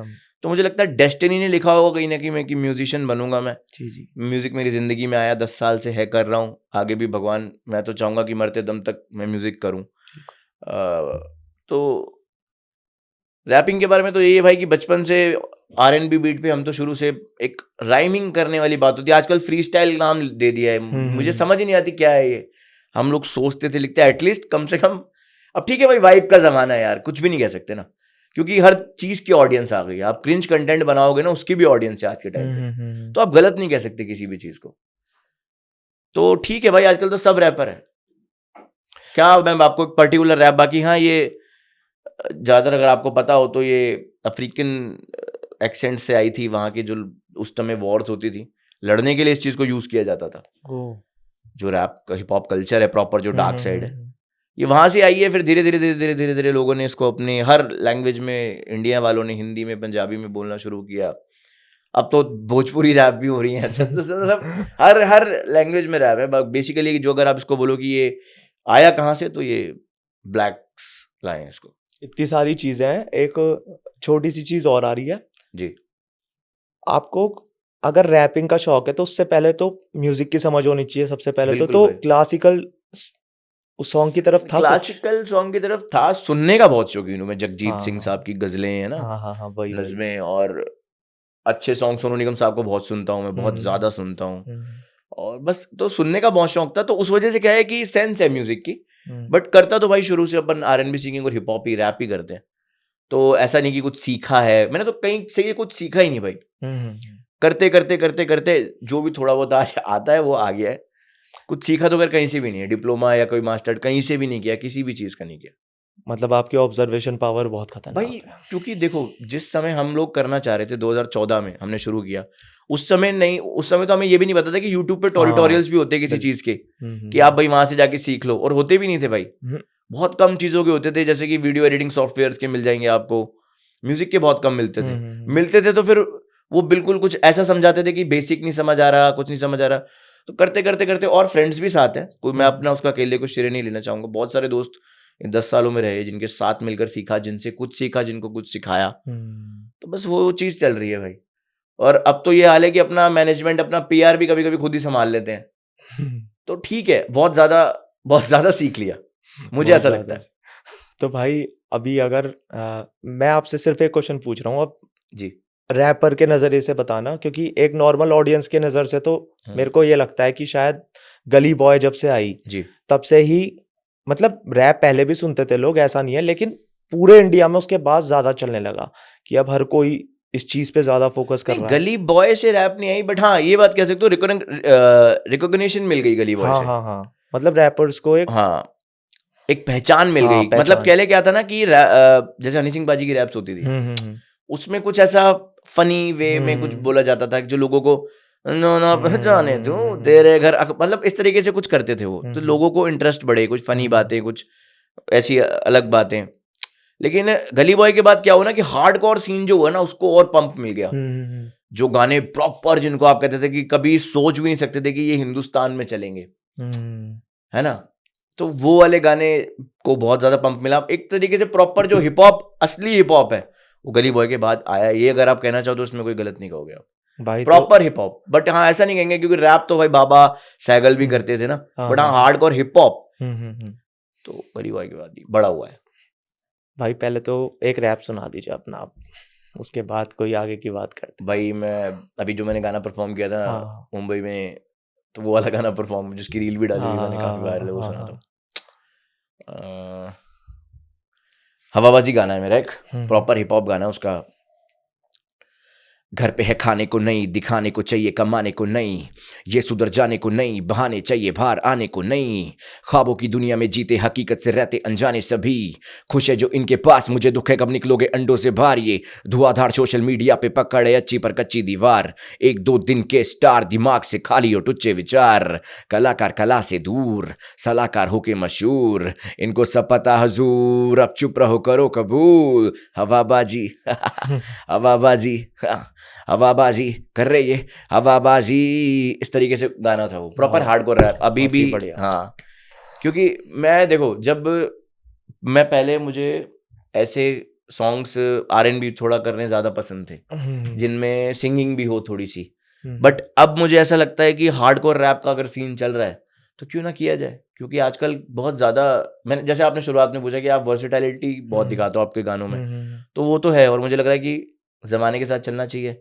तो मुझे लगता है डेस्टिनी ने लिखा होगा कहीं ना कहीं मैं कि म्यूजिशियन बनूंगा मैं। जी जी। म्यूजिक मेरी जिंदगी में आया, 10 साल से है, कर रहा हूँ, आगे भी भगवान, मैं तो चाहूंगा कि मरते दम तक मैं म्यूजिक करूँ। तो रैपिंग के बारे में तो यही है भाई कि बचपन से R&B बीट पे हम तो शुरू से एक राइमिंग करने वाली बात होती है। आजकल फ्री स्टाइल नाम दे दिया है, मुझे समझ ही नहीं आती क्या है ये। हम लोग सोचते थे लिखते एटलीस्ट कम से कम, अब ठीक है भाई वाइब का जमाना है यार, कुछ भी नहीं कह सकते ना, क्योंकि हर चीज की ऑडियंस आ गई है। आप क्रिंज कंटेंट बनाओगे ना, उसकी भी ऑडियंस है आज के टाइम पे, तो आप गलत नहीं कह सकते किसी भी चीज को। तो ठीक है भाई, आजकल तो सब रैपर है, क्या मैं आपको एक पर्टिकुलर रैप, बाकी हाँ ये ज़्यादातर अगर आपको पता हो तो ये अफ्रीकन एक्सेंट से आई थी, वहाँ की जो उस समय वॉर्स होती थी, लड़ने के लिए इस चीज़ को यूज़ किया जाता था। जो रैप का हिप हॉप कल्चर है प्रॉपर, जो डार्क साइड है, ये वहाँ से आई है। फिर धीरे धीरे धीरे धीरे धीरे धीरे लोगों ने इसको अपने हर लैंग्वेज में, इंडिया वालों ने हिंदी में पंजाबी में बोलना शुरू किया। अब तो भोजपुरी रैप भी हो रही है, सब हर लैंग्वेज में रैप है। बेसिकली जो अगर आप इसको बोलो कि ये आया कहाँ से, तो ये ब्लैक्स लाए हैं इसको। इतनी सारी चीजें हैं, एक छोटी सी चीज और आ रही है जी। आपको अगर रैपिंग का शौक है तो उससे पहले तो म्यूजिक की समझ होनी चाहिए सबसे पहले तो क्लासिकल उस सॉन्ग की तरफ था, क्लासिकल सॉन्ग की तरफ था, सुनने का बहुत शौकीन हूँ मैं। जगजीत सिंह साहब की गजलें है ना, हाँ, नज़्में, और अच्छे सॉन्ग सोनू निगम साहब को बहुत सुनता हूँ मैं, बहुत हम्म। ज़्यादा सुनता हूँ। हम्म, और बस तो सुनने का बहुत शौक था, तो उस वजह से क्या है कि सेंस है म्यूजिक की। हम्म, बट करता तो भाई शुरू से अपन R&B सिंगिंग और हिप हॉप ही, रैप ही करते हैं। तो ऐसा नहीं कि कुछ सीखा है मैंने, तो कहीं से ये कुछ सीखा ही नहीं भाई। हम्म, करते करते करते करते जो भी थोड़ा बहुत आज आता है वो आ गया है। कुछ सीखा तो खैर कहीं से भी नहीं है, डिप्लोमा या कोई मास्टर कहीं से भी नहीं किया, किसी भी चीज़ का नहीं किया मतलब आपकी ऑब्जर्वेशन पावर बहुत खतरनाक भाई। है। क्योंकि देखो जिस समय हम लोग करना चाह रहे थे 2014 में हमने शुरू किया, उस समय नहीं, उस समय तो हमें ये भी नहीं पता था कि यूट्यूब पे हाँ, ट्यूटोरियल्स भी होते हैं किसी बिल्कुल। चीज़ के, कि आप भाई वहां से जाके सीख लो, और होते भी नहीं थे भाई। हम्म, बहुत कम चीज़ों के होते थे, जैसे कि वीडियो एडिटिंग सॉफ्टवेयर के मिल जाएंगे आपको, म्यूजिक के बहुत कम मिलते थे। मिलते थे तो फिर वो बिल्कुल कुछ ऐसा समझाते थे कि बेसिक नहीं समझ आ रहा, कुछ नहीं समझ आ रहा। तो करते करते करते, और फ्रेंड्स भी साथ हैं, कोई मैं अपना उसका अकेले कुछ श्रेय नहीं लेना चाहूंगा, बहुत सारे दोस्त इन 10 सालों में रहे जिनके साथ मिलकर सीखा, जिनसे कुछ सीखा, जिनको कुछ सिखाया। तो बस वो चीज़ चल रही है भाई। और अब तो ये हाल है कि अपना मैनेजमेंट, अपना PR भी कभी कभी खुद ही संभाल लेते हैं, तो ठीक है। बहुत ज्यादा सीख लिया, मुझे बहुत ऐसा लगता ज्यादा है। तो भाई अभी अगर मैं आपसे सिर्फ एक क्वेश्चन पूछ रहा हूँ अब, जी। रैपर के नज़रिए से बताना, क्योंकि एक नॉर्मल ऑडियंस के नज़र से तो मेरे को ये लगता है कि शायद गली बॉय जब से आई जी। तब से ही, मतलब रैप पहले भी सुनते थे लोग, ऐसा नहीं है, लेकिन पूरे इंडिया में उसके बाद ज्यादा चलने लगा कि अब हर कोई इस चीज पे ज्यादा फोकस कर नहीं, रहा है। गली बॉय से रैप नहीं आई, बट हाँ ये बात कह सकते हो, रिकॉग्निशन मिल गई गली बॉय हाँ से। हाँ हाँ, मतलब रैपर्स को एक, हाँ, एक पहचान मिल हाँ, गई। मतलब पहचान। पहले क्या था ना कि जैसे हनी सिंह बाजी की रैप्स होती थी, हम्म, उसमें कुछ ऐसा फनी वे में कुछ हम्म, बोला जाता था कि जो लोगों को नो ना पहचाने तू तेरे घर मतलब इस तरीके से कुछ करते थे वो, तो लोगों को इंटरेस्ट बढ़े, कुछ फनी बातें, कुछ ऐसी अलग बातें। लेकिन गली बॉय के बाद क्या हुआ ना कि हार्डकोर सीन जो हुआ ना उसको और पंप मिल गया। जो गाने प्रॉपर, जिनको आप कहते थे कि कभी सोच भी नहीं सकते थे कि ये हिंदुस्तान में चलेंगे, है ना, तो वो वाले गाने को बहुत ज्यादा पंप मिला। एक तरीके से प्रॉपर जो हिप हॉप, असली हिप हॉप है, वो गली बॉय के बाद आया। ये अगर आप कहना चाहो तो उसमें कोई गलत नहीं कहोगे आप, भाई तो प्रॉपर हिप हॉप। बट हाँ ऐसा नहीं कहेंगे क्योंकि रैप तो भाई बाबा सहगल भी करते थे ना, हाँ बट हाँ हाँ हार्डकोर हिप हॉप हम्म। तो गली बॉय के बाद ही बड़ा हुआ है। भाई पहले तो एक रैप सुना दीजिए अपना आप, उसके बाद कोई आगे की बात करते। भाई मैं अभी जो मैंने गाना परफॉर्म किया था हाँ मुंबई में, तो वो वाला गाना परफॉर्म, जिसकी रील भी डाली हाँ हुई हाँ मैंने, हाँ काफी हाँ वायरल है, वो हाँ सुनाता हूँ। हाँ। हवाबाजी गाना है मेरा, एक हम्म प्रॉपर हिप हॉप गाना है उसका। घर पे है खाने को नहीं, दिखाने को चाहिए कमाने को नहीं, ये सुधर जाने को नहीं, बहाने चाहिए बाहर आने को नहीं। ख्वाबों की दुनिया में जीते, हकीकत से रहते अनजाने सभी, खुश है जो इनके पास, मुझे दुख है कब निकलोगे अंडों से बाहर। ये धुआंधार सोशल मीडिया पे पकड़े अच्छी पर कच्ची दीवार, एक दो दिन के स्टार, दिमाग से खाली और टुच्चे विचार, कलाकार कला से दूर, सलाहकार होके मशहूर, इनको सब पता हजूर, अब चुप रहो करो कबूल। हवाबाजी हवाबाजी हवाबाजी कर रहे ये हवाबाजी, इस तरीके से गाना था वो, प्रॉपर हार्डकोर रैप। अभी बहुत ही भी बढ़िया। हाँ, क्योंकि मैं देखो जब मैं पहले, मुझे ऐसे सॉन्ग्स R&B थोड़ा करने ज़्यादा पसंद थे जिनमें सिंगिंग भी हो थोड़ी सी। बट अब मुझे ऐसा लगता है कि हार्डकोर रैप का अगर सीन चल रहा है तो क्यों ना किया जाए, क्योंकि आजकल बहुत ज़्यादा, मैंने जैसे आपने शुरुआत में पूछा कि आप वर्सेटैलिटी बहुत दिखाते हो आपके गानों में, तो वो तो है, और मुझे लग रहा है कि ज़माने के साथ चलना चाहिए।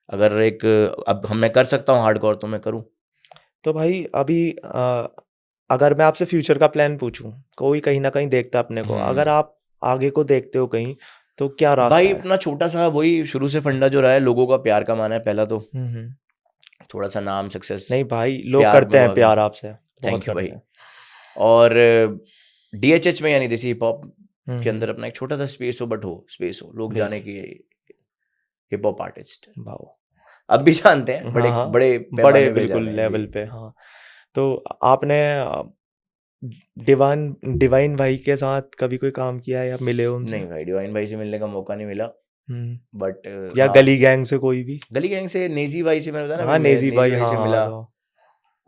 अगर एक अब हम मैं कर सकता हूँ हार्डकोर तो मैं करूँ। तो भाई अभी अगर मैं आपसे फ्यूचर का प्लान पूछूं, कोई कहीं ना कहीं देखता अपने को, अगर आप आगे को देखते हो कहीं, तो क्या रास्ता भाई है? अपना छोटा सा वही शुरू से फंडा जो रहा है, लोगों का प्यार कमाना है पहला तो, हम्म। थोड़ा सा नाम सक्सेस नहीं भाई, लोग प्यार करते में हैं भागना। प्यार आपसे, बहुत थैंक यू करते भाई। हैं। और DHH में यानी देसी हिप हॉप के हम्म, अंदर अपना एक छोटा सा स्पेस हो, बट हो स्पेस हो, लोग जाने बिल्कुल। की हिप हॉप आर्टिस्ट वाओ। अब भी जानते हैं, हाँ बड़े हाँ, बड़े बड़े पैमाने पे जा बिल्कुल रहे हैं जी। लेवल पे, हाँ। तो आपने डिवाइन डिवाइन भाई के साथ कभी कोई काम किया है या मिले हो उनसे? नहीं भाई, डिवाइन भाई से मिलने का मौका नहीं मिला, बट या हाँ, गली गैंग से कोई भी? गली गैंग से नेजी भाई से मैंने बताया ना, हाँ, नेजी नेजी भाई, भाई हाँ से हाँ मिला। तो।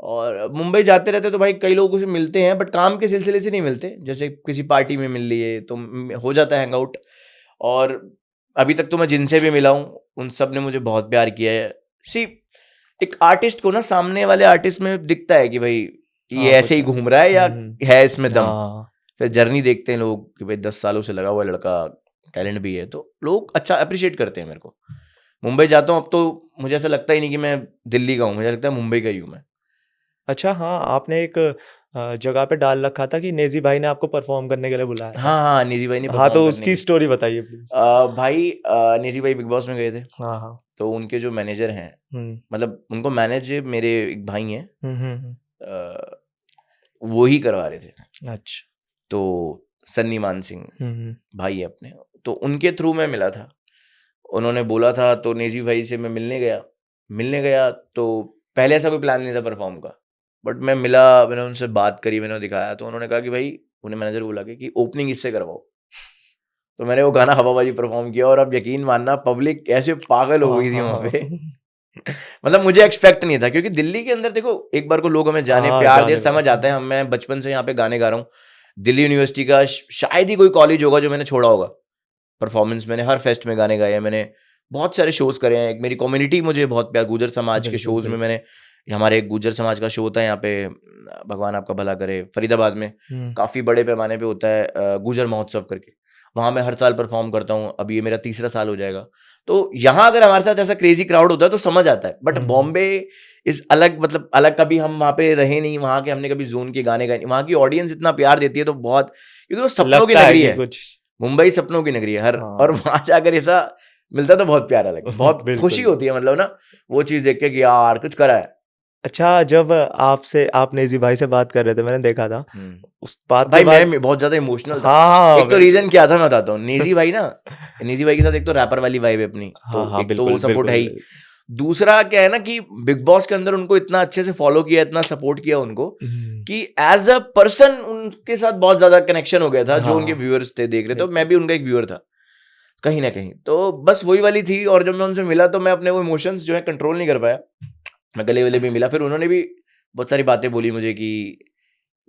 और मुंबई जाते रहते तो भाई कई लोगों से मिलते हैं, बट काम के सिलसिले से नहीं मिलते, जैसे किसी पार्टी में मिल लिए तो हो जाता है हैंगआउट। और अभी तक तो मैं जिनसे भी मिला हूँ उन सब ने मुझे बहुत प्यार किया है। सी, एक आर्टिस्ट को ना सामने वाले आर्टिस्ट में दिखता है कि भाई ये हाँ, ऐसे कुछ ही है। घूम रहा है या है इसमें दम। हाँ। फिर जर्नी देखते हैं लोग कि भाई 10 सालों से लगा हुआ लड़का, टैलेंट भी है, तो लोग अच्छा अप्रिशिएट करते हैं मेरे को। मुंबई जाता हूँ अब तो मुझे ऐसा लगता ही नहीं कि मैं दिल्ली का हूँ, मुझे लगता है मुंबई का ही हूँ मैं। अच्छा हाँ, आपने एक जगह पे डाल रखा था कि नेजी भाई ने आपको परफॉर्म करने के लिए बुलाया था। हाँ हाँ, निजी भाई ने हाँ, परफॉर्म तो करने उसकी की। स्टोरी बताइए प्लीज। भाई निजी भाई बिग बॉस में गए थे, हाँ हाँ। तो उनके जो मैनेजर हैं, हम्म मतलब उनको मैनेज मेरे एक भाई हैं, हम्म। अ, वो ही करवा रहे थे। अच्छा। तो सन्नी मान सिंह हम्म भाई है अपने, तो उनके थ्रू मैं मिला था। उन्होंने बोला था तो नेजी भाई से मैं मिलने गया तो पहले ऐसा कोई प्लान नहीं था परफॉर्म का, बट मैं मिला, मैंने उनसे बात करी, मैंने दिखाया, तो उन्होंने कहा कि भाई, उन्हें मैनेजर बोला कि ओपनिंग इससे करवाओ। तो मैंने वो गाना हवाबाजी परफॉर्म किया और अब यकीन मानना पब्लिक ऐसे पागल हो हाँ गई थी हाँ वहां पे। हाँ। मतलब मुझे एक्सपेक्ट नहीं था, क्योंकि दिल्ली के अंदर देखो एक बार को लोग हमें जाने हाँ, प्यार दे जाने समझ आता है, हम मैं बचपन से यहाँ पे गाने गा रहा हूँ। दिल्ली यूनिवर्सिटी का शायद ही कोई कॉलेज होगा जो मैंने छोड़ा होगा। परफॉर्मेंस मैंने हर फेस्ट में गाने गाए हैं, मैंने बहुत सारे शोज करे हैं। एक मेरी कम्युनिटी मुझे बहुत प्यार, गुजर समाज के बिल्कुल शोज में बिल्कुल। मैंने, हमारे एक गुजर समाज का शो होता है यहाँ पे, भगवान आपका भला करे, फरीदाबाद में हम्म काफ़ी बड़े पैमाने पे होता है, गुजर महोत्सव करके, वहाँ मैं हर साल परफॉर्म करता हूँ। अभी ये मेरा तीसरा साल हो जाएगा। तो यहाँ अगर हमारे साथ ऐसा क्रेजी क्राउड होता है तो समझ आता है, बट हम्म। बॉम्बे इस अलग, मतलब अलग, कभी हम वहाँ पे रहे नहीं, वहाँ के हमने कभी जोन के गाने गाए नहीं, वहाँ की ऑडियंस इतना प्यार देती है तो बहुत, क्योंकि वो सपनों की लगता है नगरी कि है। कुछ। मुंबई सपनों की नगरी है हर, और हाँ। वहां जाकर ऐसा मिलता है तो बहुत प्यारा लगता है, बहुत खुशी बिल्कुल। होती है, मतलब ना वो चीज देख के कि यार कुछ करा है। अच्छा, जब आप नेजी भाई से बात कर रहे थे, मैंने देखा था उस बात के भाई बाद। मैं बहुत ज्यादा इमोशनल था। हाँ हाँ, एक तो रीजन क्या था मैं बताता हूँ, नेजी भाई ना, नेजी भाई के साथ एक तो रैपर वाली वाइब है अपनी, तो हाँ हाँ, एक तो वो बिल्कुल सपोर्ट है बिल्कुल ही। बिल्कुल। दूसरा क्या है ना कि बिग बॉस के अंदर उनको इतना अच्छे से फॉलो किया, इतना सपोर्ट किया उनको, हम्म, कि एज अ पर्सन उनके साथ बहुत ज्यादा कनेक्शन हो गया था। जो उनके हाँ व्यूअर्स थे देख रहे थे, तो मैं बिल्कुल। भी उनका एक व्यूअर था कहीं ना कहीं, तो बस वही वाली थी। और जब मैं उनसे मिला तो मैं अपने वो इमोशंस जो है कंट्रोल नहीं कर पाया, मैं गले वले भी मिला, फिर उन्होंने भी बहुत सारी बातें बोली मुझे कि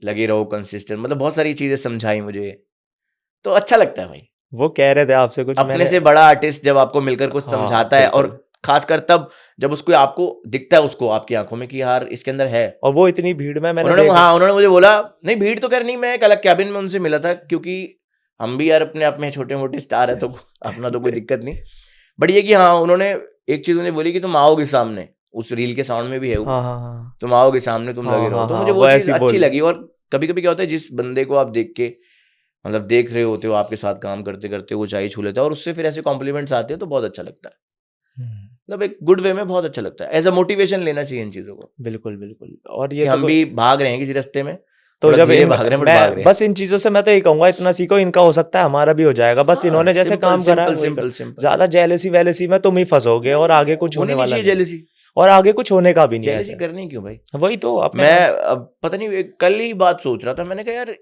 लगे रहो कंसिस्टेंट, मतलब बहुत सारी चीजें समझाई मुझे, तो अच्छा लगता है भाई। वो कह रहे थे आपसे कुछ, अपने मैंने। से बड़ा आर्टिस्ट जब आपको मिलकर कुछ हाँ समझाता है, और बिल्कुल। खासकर तब जब उसको आपको दिखता है, उसको आपकी आंखों में कि यार इसके अंदर है। और वो इतनी भीड़ में मैंने उन्होंने, देखा। हाँ, उन्होंने मुझे बोला, नहीं भीड़ तो खैर नहीं, मैं एक अलग कैबिन में उनसे मिला था, क्योंकि हम भी यार अपने आप में छोटे मोटे स्टार है, तो अपना तो कोई दिक्कत नहीं। बट ये कि हाँ, उन्होंने एक चीज उन्हें बोली कि तुम आओगे सामने, उस रील के साउंड में भी है वो, हाँ हाँ हाँ तुम आओगे सामने, तुम लगे हाँ रहो, हाँ तो हाँ, मुझे वो वो चीज़ ऐसी अच्छी बोल। लगी। और कभी कभी क्या होता है, जिस बंदे को आप देख के, मतलब देख रहे होते हो, आपके साथ काम करते करते वो चाय छू लेता है, और उससे फिर ऐसे कॉम्प्लीमेंट्स आते हैं तो बहुत अच्छा लगता है। हम्म, मतलब एक गुड वे में बहुत अच्छा लगता है, एज अ मोटिवेशन लेना चाहिए इन चीज़ों को, बिल्कुल बिल्कुल। और ये कि तो हम भी भाग रहे हैं किसी रास्ते में, तो थोड़ा जब धीरे इन भाग रहे हैं बट भाग मैं रहे हैं। बस इन चीजों से मैं तो यही कहूंगा, इतना सीखो, इनका हो सकता है हमारा भी हो जाएगा। बस हाँ, इन्होंने जैसे सिंपल काम करा है सिंपल वही कर। Simple simple. ज्यादा जेलसी वेलसी में तुम ही फंसोगे और आगे कुछ होने होनी नहीं वाला चाहिए नहीं। जेलसी। और आगे कुछ होने का भी नहीं है जेलसी ऐसे। करनी क्यों भाई? वही तो अपने मैं काम से। अब पता नहीं, कल ही बात सोच रहा था, मैंने कहा यार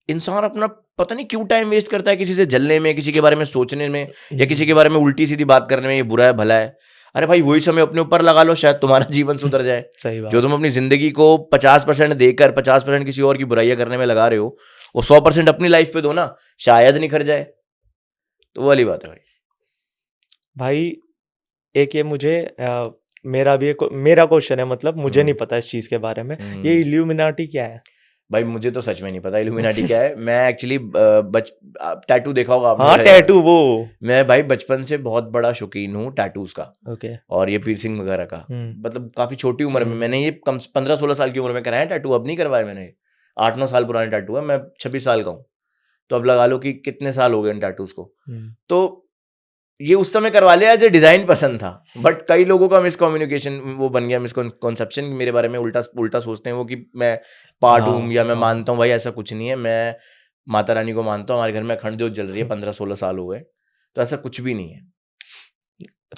इंसान अपना पता नहीं क्यों टाइम वेस्ट करता है किसी से जलने में, किसी के बारे में सोचने में, या किसी के बारे में उल्टी सीधी बात करने में, ये बुरा है भला है। अरे भाई वही समय अपने ऊपर लगा लो, शायद तुम्हारा जीवन सुधर जाए। सही जो बात। तुम अपनी जिंदगी को 50% देकर 50% किसी और की बुराइयां करने में लगा रहे हो, वो 100% अपनी लाइफ पे दो ना, शायद निखर जाए। तो वो वाली बात है भाई। भाई एक ये मुझे मेरा भी एक मेरा क्वेश्चन है, मतलब मुझे नहीं हम्म पता इस चीज के बारे में। ये हम्म। इल्यूमिनाटी क्या है? भाई मुझे तो सच में नहीं पता इल्यूमिनाटी क्या है। मैं एक्चुअली बच टैटू देखा होगा आपने हाँ, मेरा यार। टैटू वो। मैं भाई बचपन से बहुत बड़ा शौकीन हूँ टैटूज का, ओके। और ये पीर्सिंग वगैरह का। हम्म मतलब काफी छोटी उम्र में हम्म मैंने ये कम 15-16 साल की उम्र में कराया टैटू, अब नहीं करवाया मैंने। 8-9 साल पुराने टैटू है, मैं 26 साल का हूँ, तो अब लगा लो कि कितने साल हो गए इन टैटूज को। हम्म। तो ये उस समय करवा लिया, एज ए डिजाइन पसंद था, बट कई लोगों का मिसकम्युनिकेशन वो बन गया, मिसकॉन्सेप्शन मेरे बारे में, उल्टा उल्टा सोचते हैं वो कि मैं पार्ट हाँ हूँ या मैं हाँ मानता हूँ। भाई ऐसा कुछ नहीं है, मैं माता रानी को मानता हूँ, हमारे घर में अखंड ज्योत जल रही है, 15-16 साल हो गए, तो ऐसा कुछ भी नहीं है।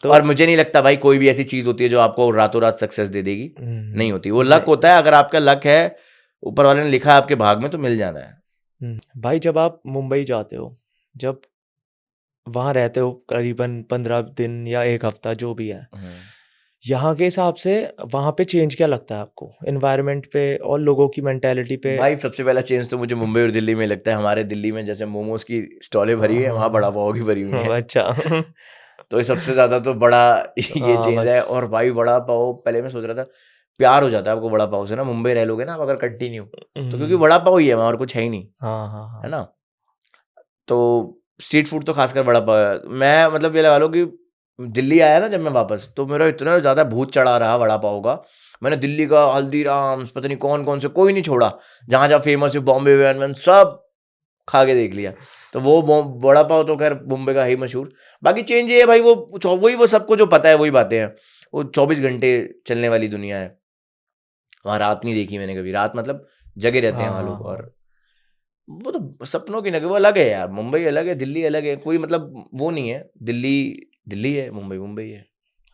तो और मुझे नहीं लगता भाई कोई भी ऐसी चीज होती है जो आपको रातों रात सक्सेस दे देगी, नहीं होती। वो लक नहीं। होता है, अगर आपका लक है, ऊपर वाले ने लिखा है आपके भाग में, तो मिल जाना है। भाई जब आप मुंबई जाते हो, जब वहाँ रहते हो करीबन 15 दिन या एक हफ्ता जो भी है, यहाँ के हिसाब से वहाँ पे चेंज क्या लगता है आपको, एनवायरनमेंट पे और लोगों की मेंटेलिटी पे? भाई सबसे पहला चेंज तो मुझे मुंबई और दिल्ली में लगता है। हमारे दिल्ली में जैसे मोमोज की स्टॉलें भरी है, वहाँ बड़ा पाव की भरी हुई है। अच्छा। तो ये सबसे ज्यादा तो बड़ा ये हाँ चेंज बस। है। और भाई बड़ा पाव, पहले मैं सोच रहा था प्यार हो जाता है आपको बड़ा पाव से ना, मुंबई रह लोगे ना आप अगर कंटिन्यू, तो क्योंकि बड़ा पाव ही है वहाँ और कुछ है ही नहीं, हाँ हाँ है हाँ। ना। तो स्ट्रीट फूड तो खासकर बड़ा पाव है। मैं मतलब ये लगा लो कि दिल्ली आया ना जब मैं वापस, तो मेरा इतना ज़्यादा भूत चढ़ा रहा वड़ा पाव का, मैंने दिल्ली का हल्दीराम्स पता नहीं कौन कौन से कोई नहीं छोड़ा, जहाँ जहाँ फेमस है बॉम्बे वैन सब खा के देख लिया। तो वो वड़ा पाव तो खैर मुंबई का है ही मशहूर। बाकी चेंज ये है भाई, वही वो सबको जो पता है वही बातें हैं। वो 24 घंटे चलने वाली दुनिया है, वहाँ रात नहीं देखी मैंने कभी। रात मतलब जगे रहते हैं वहाँ लोग, हाँ। और वो तो सपनों की नगरी, वो अलग है यार। मुंबई अलग है, दिल्ली अलग है, कोई मतलब वो नहीं है। दिल्ली दिल्ली है, मुंबई मुंबई है।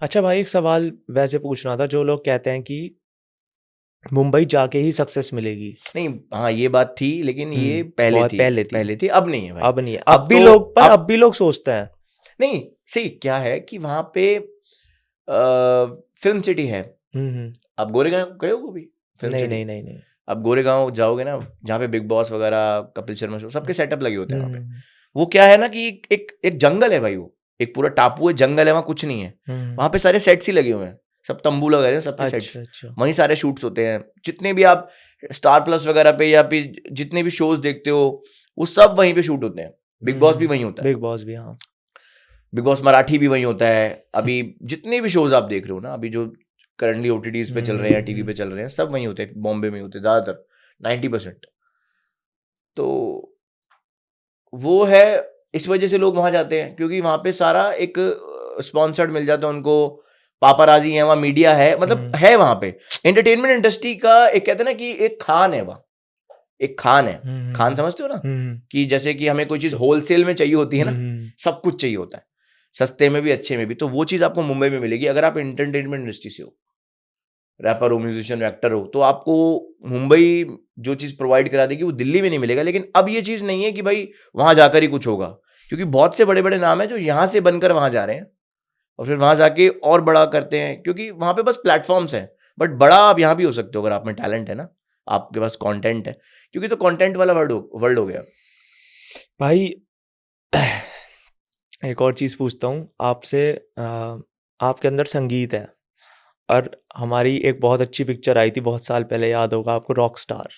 अच्छा भाई, एक सवाल वैसे पूछना था, जो लोग कहते हैं कि मुंबई जाके ही सक्सेस मिलेगी। नहीं, हाँ ये बात थी, लेकिन ये पहले बहुत थी, पहले थी, पहले थी, अब नहीं है भाई। अब नहीं है। अब भी तो लोग, पर अब अब भी लोग सोचते हैं। नहीं, सही क्या है कि वहाँ पे फिल्म सिटी है। हम्म। आप गोरेगांव गए हो कभी? फिल्म नहीं सिटी। नहीं नहीं नहीं। आप गोरेगांव जाओगे ना, जहाँ पे बिग बॉस वगैरह, कपिल शर्मा शो, सबके सेटअप लगे होते हैं वहाँ पे। हम्म वो क्या है ना कि एक जंगल है भाई, वो एक पूरा टापू है, जंगल है, वहाँ कुछ नहीं है। हम्म। वहाँ पे सारे सेट्स ही लगे हुए हैं, सब तंबू लगे हैं, सबके सेट्स, अच्छा अच्छा। वहीं सारे शूट्स होते हैं। जितने भी आप स्टार प्लस वगैरह पे या फिर जितने भी शोज देखते हो, वो सब वहीं पे शूट होते हैं। बिग बॉस भी वहीं होता है, बिग बॉस भी, हाँ। बिग बॉस मराठी भी वहीं होता है। अभी जितने भी शोज आप देख रहे हो ना, अभी जो करंटली ओटीटीज पे चल रहे हैं, टीवी पे चल रहे हैं, सब वहीं होते हैं, बॉम्बे में होते हैं ज़्यादातर, 90%। तो वो है, इस वजह से लोग वहाँ जाते हैं, क्योंकि वहाँ पे सारा एक स्पॉन्सर्ड मिल जाता है उनको, पापाराजी है वहाँ, मीडिया है, मतलब है वहाँ पे। एंटरटेनमेंट इंडस्ट्री का एक कहते हैं ना कि एक खान है वहाँ, एक खान है। खान समझते हो ना, कि जैसे कि हमें कोई चीज़ होलसेल में चाहिए होती है ना, सब कुछ चाहिए होता है, सस्ते में भी अच्छे में भी। तो वो चीज़ आपको मुंबई में मिलेगी अगर आप एंटरटेनमेंट इंडस्ट्री से हो, रैपर हो, म्यूजिशियन, एक्टर हो, तो आपको मुंबई जो चीज़ प्रोवाइड करा देगी वो दिल्ली में नहीं मिलेगा। लेकिन अब ये चीज़ नहीं है कि भाई वहाँ जाकर ही कुछ होगा, क्योंकि बहुत से बड़े बड़े नाम हैं जो यहाँ से बनकर वहाँ जा रहे हैं और फिर वहाँ जाके और बड़ा करते हैं, क्योंकि वहाँ पे बस प्लेटफॉर्म्स हैं। बट बड़ा आप यहाँ भी हो सकते हो अगर आप में टैलेंट है ना, आपके पास कंटेंट है, क्योंकि तो कंटेंट वाला वर्ल्ड हो गया भाई। एक और चीज पूछता हूँ आपसे। आपके अंदर संगीत है, और हमारी एक बहुत अच्छी पिक्चर आई थी बहुत साल पहले, याद होगा आपको, रॉक स्टार।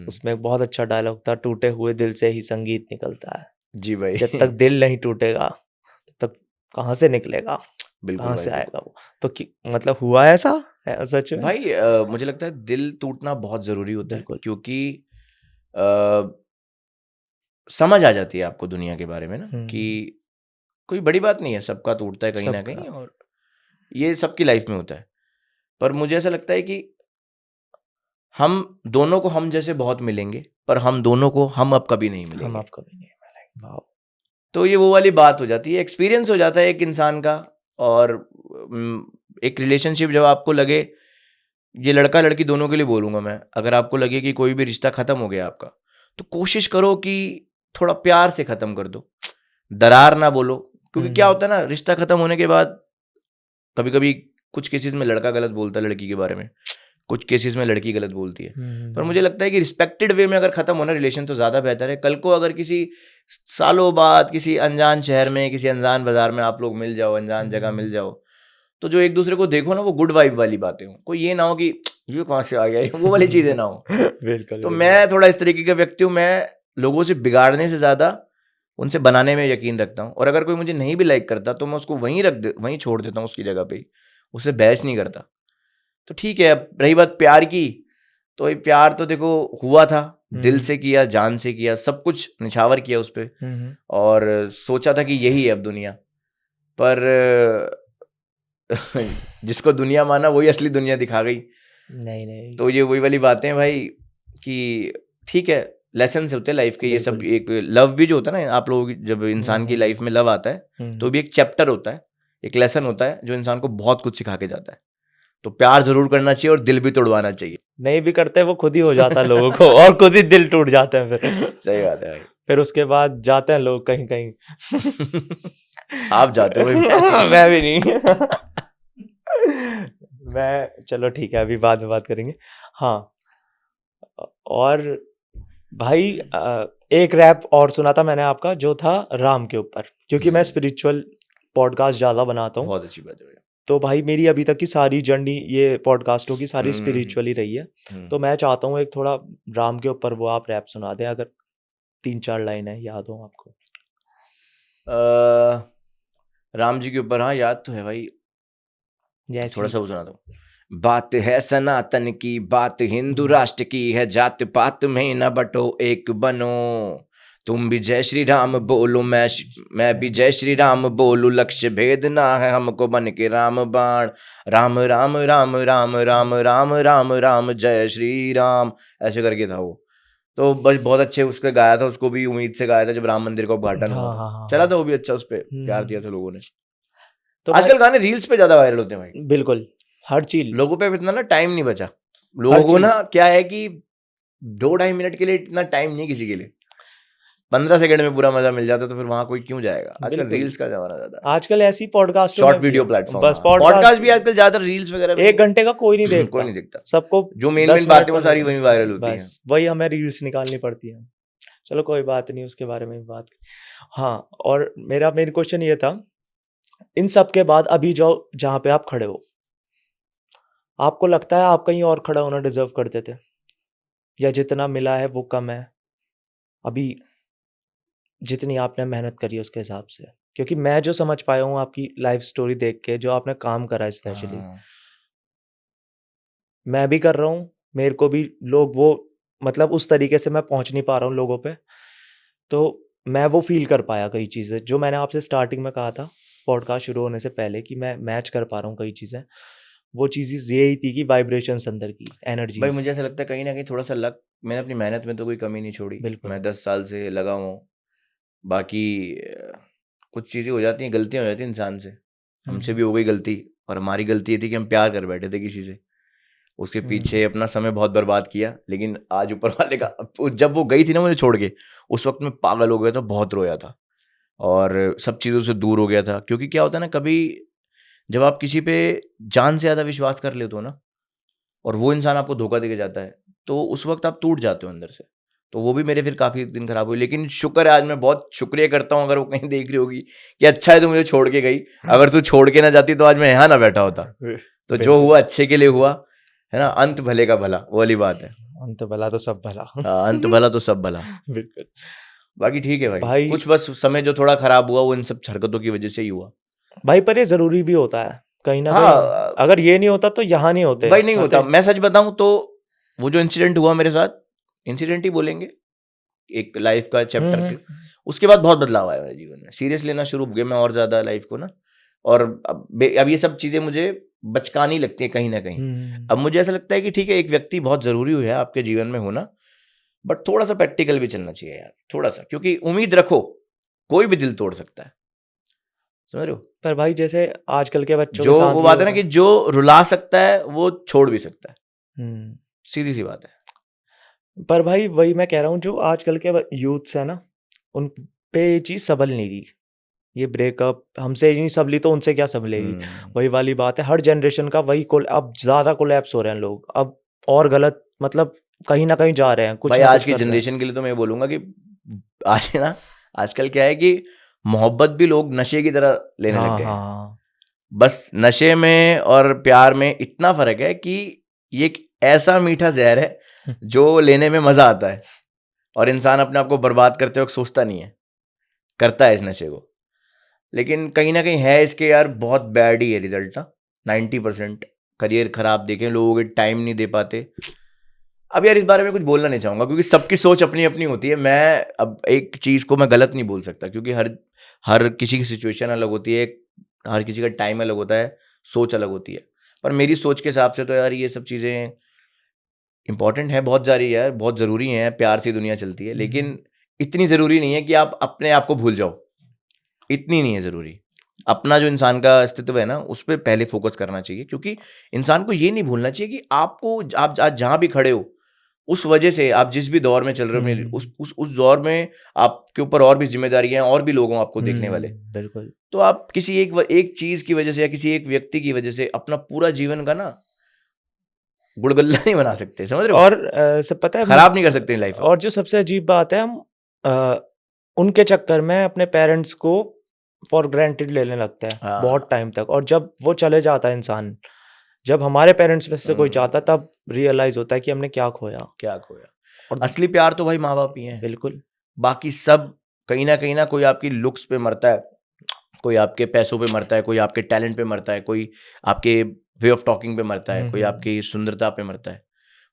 उसमें एक बहुत अच्छा डायलॉग था, टूटे हुए दिल से ही संगीत निकलता है। जी भाई। जब तक दिल नहीं टूटेगा तब तक कहाँ से निकलेगा, बिल्कुल कहाँ भाई, से बिल्कुल आएगा वो। तो मतलब हुआ ऐसा है सच में? भाई। मुझे लगता है दिल टूटना बहुत ज़रूरी होता है, बिल्कुल। क्योंकि अ, समझ आ जाती है आपको दुनिया के बारे में ना, कि कोई बड़ी बात नहीं है, सबका टूटता है कहीं ना सबका। कहीं, और ये सबकी लाइफ में होता है। पर मुझे ऐसा लगता है कि हम दोनों को हम जैसे बहुत मिलेंगे, पर हम दोनों को हम अब कभी नहीं हम मिलेंगे। आप कभी नहीं मिलेंगे। वाह। तो ये वो वाली बात हो जाती है, एक्सपीरियंस हो जाता है एक इंसान का। और एक रिलेशनशिप जब आपको लगे, ये लड़का लड़की दोनों के लिए बोलूँगा मैं, अगर आपको लगे कि कोई भी रिश्ता ख़त्म हो गया आपका, तो कोशिश करो कि थोड़ा प्यार से ख़त्म कर दो, दरार ना बोलो। क्योंकि क्या होता है ना, रिश्ता ख़त्म होने के बाद कभी कभी कुछ केसेस में लड़का गलत बोलता है लड़की के बारे में, कुछ केसेस में लड़की गलत बोलती है। पर मुझे लगता है कि रिस्पेक्टेड वे में अगर ख़त्म होना रिलेशन तो ज़्यादा बेहतर है। कल को अगर किसी सालों बाद किसी अनजान शहर में, किसी अनजान बाजार में आप लोग मिल जाओ, अनजान जगह मिल जाओ, तो जो एक दूसरे को देखो ना, वो गुड वाइब वाली बातें हो। कोई ये ना हो कि ये कहाँ से आ गया, वो वाली चीज़ें ना हो। बिल्कुल तो बिल्कुल। मैं थोड़ा इस तरीके का व्यक्ति हूँ, मैं लोगों से बिगाड़ने से ज़्यादा उनसे बनाने में यकीन रखता हूँ। और अगर कोई मुझे नहीं भी लाइक करता तो मैं उसको वहीं छोड़ देता हूँ, उसकी जगह पे ही, उससे बहस नहीं करता। तो ठीक है। अब रही बात प्यार की, तो ये प्यार तो देखो हुआ था, दिल से किया, जान से किया, सब कुछ निछावर किया उस पे, और सोचा था कि यही है अब दुनिया। पर जिसको दुनिया माना वही असली दुनिया दिखा गई। नहीं नहीं। तो ये वही वाली बातें हैं भाई, कि ठीक है, लेसन होते हैं लाइफ के ये सब। बिल्कुल। एक लव भी जो होता है ना, आप लोग जब इंसान की लाइफ में लव आता है, तो भी एक चैप्टर होता है, एक लेसन होता है जो इंसान को बहुत कुछ सिखा के जाता है। तो प्यार जरूर करना चाहिए और दिल भी तोड़वाना चाहिए। नहीं भी करते वो खुद ही हो जाता है लोगों को, और खुद ही दिल टूट जाते हैं फिर। सही बात है भाई। फिर उसके बाद जाते हैं लोग कहीं कहीं। आप जाते हो भाई, मैं भी नहीं। मैं, चलो ठीक है, अभी बाद में बात करेंगे। हाँ। और भाई, एक रैप और सुना था मैंने आपका, जो था राम के ऊपर, क्योंकि मैं स्पिरिचुअल पॉडकास्ट ज़्यादा बनाता हूँ। बहुत अच्छी बात है भाई। तो भाई मेरी अभी तक की सारी जर्नी ये पॉडकास्टों की सारी स्पिरिचुअली रही है। तो मैं चाहता हूँ एक थोड़ा राम के ऊपर वो आप रैप सुना दें, अगर 3-4 लाइन है याद हो आपको। राम जी के ऊपर, हाँ याद तो है भाई, जैसी थोड़ा सा वो सुना दो। बात है सनातन की, बात हिंदू राष्ट्र की है, जात पात में न बटो एक बनो, तुम भी जय श्री राम बोलो, मैं भी जय श्री राम बोलू, लक्ष्य भेद ना है हमको बन के राम बाण, राम राम राम राम राम राम राम राम जय श्री राम, ऐसे करके था वो। तो बस बहुत अच्छे उसके गाया था, उसको भी उम्मीद से गाया था जब राम मंदिर का उद्घाटन हुआ हाँ था, हाँ हाँ चला हाँ। था वो भी अच्छा, उस पर प्यार दिया हम्म। था लोगों ने। तो भाई आजकल गाने रील्स पे ज्यादा वायरल होते हैं भाई, बिल्कुल हर चीज, लोगों पे अब इतना ना टाइम नहीं बचा, हर लोगों को ना चीज। क्या है कि 2-2.5 मिनट के लिए इतना टाइम नहीं किसी के लिए, 15 सेकंड में पूरा मजा मिल जाता, तो फिर वहां कोई क्यों जाएगा, आजकल बिल्कुल रील्स का जमाना ज्यादा है, आजकल ऐसी पॉडकास्टों शॉर्ट में भी वीडियो है, प्लेटफॉर्म, बस हाँ पॉडकास्ट पॉडकास्ट भी आजकल ज्यादातर रील्स वगैरह में 1 घंटे का कोई नहीं कोई देखता, नहीं दिखता, सबको जो मेन 10 मेन मिनट बातें का वो सारी वीडियो, वहीं वायरल होती हैं। बस वही हमें रील्स निकालनी पड़ती है। चलो कोई बात नहीं, उसके बारे में भी बात। हाँ, और मेरा मेन क्वेश्चन ये था, इन सब के बाद अभी जो जहाँ पे आप खड़े हो, आपको लगता है आप कहीं और खड़ा होना डिजर्व करते थे, या जितना मिला है वो कम है अभी, जितनी आपने मेहनत करी है उसके हिसाब से? क्योंकि मैं जो समझ पाया हूँ आपकी लाइफ स्टोरी देख के, जो आपने काम करा है स्पेशली, हाँ मैं भी कर रहा हूँ, मेरे को भी लोग वो, मतलब उस तरीके से मैं पहुँच नहीं पा रहा हूँ लोगों पे, तो मैं वो फ़ील कर पाया कई चीज़ें, जो मैंने आपसे स्टार्टिंग में कहा था, पॉडकास्ट शुरू होने से पहले, कि मैं मैच कर पा रहा हूँ कई चीज़ें। वो चीज़ यही थी कि वाइब्रेशंस अंदर की, भाई, मुझे एनर्जीज़। ऐसा लगता है कहीं ना कहीं थोड़ा सा लक, मैंने अपनी मेहनत में तो कोई कमी नहीं छोड़ी, बिल्कुल। मैं 10 साल से लगा हूँ, बाकी कुछ चीज़ें हो जाती हैं, गलतियां हो जाती हैं इंसान से, हमसे हुँ, भी हो गई गलती, और हमारी गलती ये थी कि हम प्यार कर बैठे थे किसी से, उसके हुँ, पीछे अपना समय बहुत बर्बाद किया, लेकिन आज ऊपर वाले का, जब वो गई थी ना मुझे छोड़ के, उस वक्त मैं पागल हो गया था, बहुत रोया था, और सब चीज़ों से दूर हो गया था, क्योंकि क्या होता है ना, कभी जब आप किसी पे जान से ज़्यादा विश्वास कर लेते हो ना, और वो इंसान आपको धोखा देके जाता है, तो उस वक्त आप टूट जाते हो अंदर से, तो वो भी मेरे फिर काफ़ी दिन खराब हुई, लेकिन शुक्र है, आज मैं बहुत शुक्रिया करता हूँ, अगर वो कहीं देख रही होगी, कि अच्छा है तू मुझे छोड़ के गई, अगर तू छोड़ के ना जाती तो आज मैं यहाँ ना बैठा होता, तो जो बिल्कुल। हुआ अच्छे के लिए हुआ, है ना, अंत भले का भला, वो वाली बात है, अंत भला तो सब भला। हाँ, अंत भला तो सब भला, बिल्कुल। बाकी ठीक है भाई, भाई कुछ बस समय जो थोड़ा खराब हुआ वो इन सब हरकतों की वजह से ही हुआ। भाई पर ये ज़रूरी भी होता है, कहीं न कहीं, हाँ अगर ये नहीं होता तो यहाँ नहीं होते, भाई, नहीं होता, आते। मैं सच बताऊं तो, वो जो इंसिडेंट हुआ मेरे साथ, इंसिडेंट ही बोलेंगे, एक लाइफ का हुँ, चैप्टर हुँ। के, उसके बाद बहुत बदलाव आया मेरे जीवन में, सीरियस लेना शुरू हो गया मैं और ज़्यादा लाइफ को ना, और अब ये सब चीज़ें मुझे बचकानी लगती है कहीं ना कहीं, अब हुँ, मुझे ऐसा लगता है कि ठीक है, एक व्यक्ति बहुत ज़रूरी है आपके जीवन में होना, बट थोड़ा सा प्रैक्टिकल भी चलना चाहिए यार, थोड़ा सा, क्योंकि उम्मीद रखो, कोई भी दिल तोड़ सकता है, समझ रहे हो, पर भाई जैसे आजकल के बच्चों के जो साथ वो भी बात है हो ना रहा कि है। जो रुला सकता है वो छोड़ भी सकता है, हुँ। सीधी सी बात है। पर भाई वही मैं कह रहा हूँ, जो आजकल के यूथ्स है ना, उन पे ये चीज़ संभल नहीं रही। ये ब्रेकअप हमसे ही नहीं संभली तो उनसे क्या संभलेगी? हम्म। वही वाली बात है, हर जनरेशन का वही अब ज़्यादा कोलैप्स हो रहे हैं लोग, अब और गलत, मतलब कहीं न कहीं जा रहे हैं, कुछ भाई, ना आज कुछ की कर रहे हैं। जनरेशन के लिए तो मैं बोलूंगा कि आज ना, आजकल क्या है कि मोहब्बत भी लोग नशे की तरह लेने लग हाँ, गए हैं, हाँ। बस नशे में और प्यार में इतना फर्क है कि ये एक ऐसा मीठा जहर है जो लेने में मजा आता है, और इंसान अपने आप को बर्बाद करते वक्त सोचता नहीं है, करता है इस नशे को, लेकिन कहीं ना कहीं है इसके यार बहुत बैड ही है रिजल्ट ना, 90% करियर खराब, देखें लोगों के टाइम नहीं दे पाते। अब यार इस बारे में कुछ बोलना नहीं चाहूंगा, क्योंकि सबकी सोच अपनी अपनी होती है, मैं अब एक चीज को मैं गलत नहीं बोल सकता, क्योंकि हर हर किसी की सिचुएशन अलग होती है, हर किसी का टाइम अलग होता है, सोच अलग होती है, पर मेरी सोच के हिसाब से तो यार ये सब चीजें इंपॉर्टेंट है, बहुत सारी यार, बहुत जरूरी है, प्यार से दुनिया चलती है, हुँ, लेकिन इतनी जरूरी नहीं है कि आप अपने आप को भूल जाओ, इतनी नहीं है ज़रूरी। अपना जो इंसान का अस्तित्व है ना, उस पे पहले फ़ोकस करना चाहिए, क्योंकि इंसान को ये नहीं भूलना चाहिए कि आपको आप आज जहाँ भी खड़े हो, उस वजह से आप जिस भी दौर में चल रहे हो, अपने हुँ, उस दौर में आपके ऊपर और भी ज़िम्मेदारियाँ हैं, और भी लोग हैं आपको देखने वाले। बिल्कुल। तो आप किसी एक चीज़ की वजह से या किसी एक व्यक्ति की वजह से अपना पूरा जीवन का ना गुड़गुल्ला नहीं बना सकते, समझ रहे हो? और सब पता है खराब नहीं कर सकते लाइफ़ और अपनी। जो सबसे अजीब बात है, हम अ, उनके चक्कर में अपने पेरेंट्स को फॉर ग्रांटेड लेने लगते हैं बहुत हाँ। टाइम तक, और जब वो चले जाता है इंसान, जब हमारे पेरेंट्स में से कोई जाता है, तब रियलाइज़ होता है कि हमने क्या खोया। क्या खोया? और असली प्यार तो भाई माँ-बाप ही हैं। बिल्कुल। बाकी सब कहीं न कोई आपकी लुक्स पे मरता है, कोई आपके पैसों पे मरता है, कोई आपके टैलेंट पे मरता है, कोई आपके वे ऑफ टॉकिंग पे मरता है, कोई आपकी सुंदरता पे मरता है।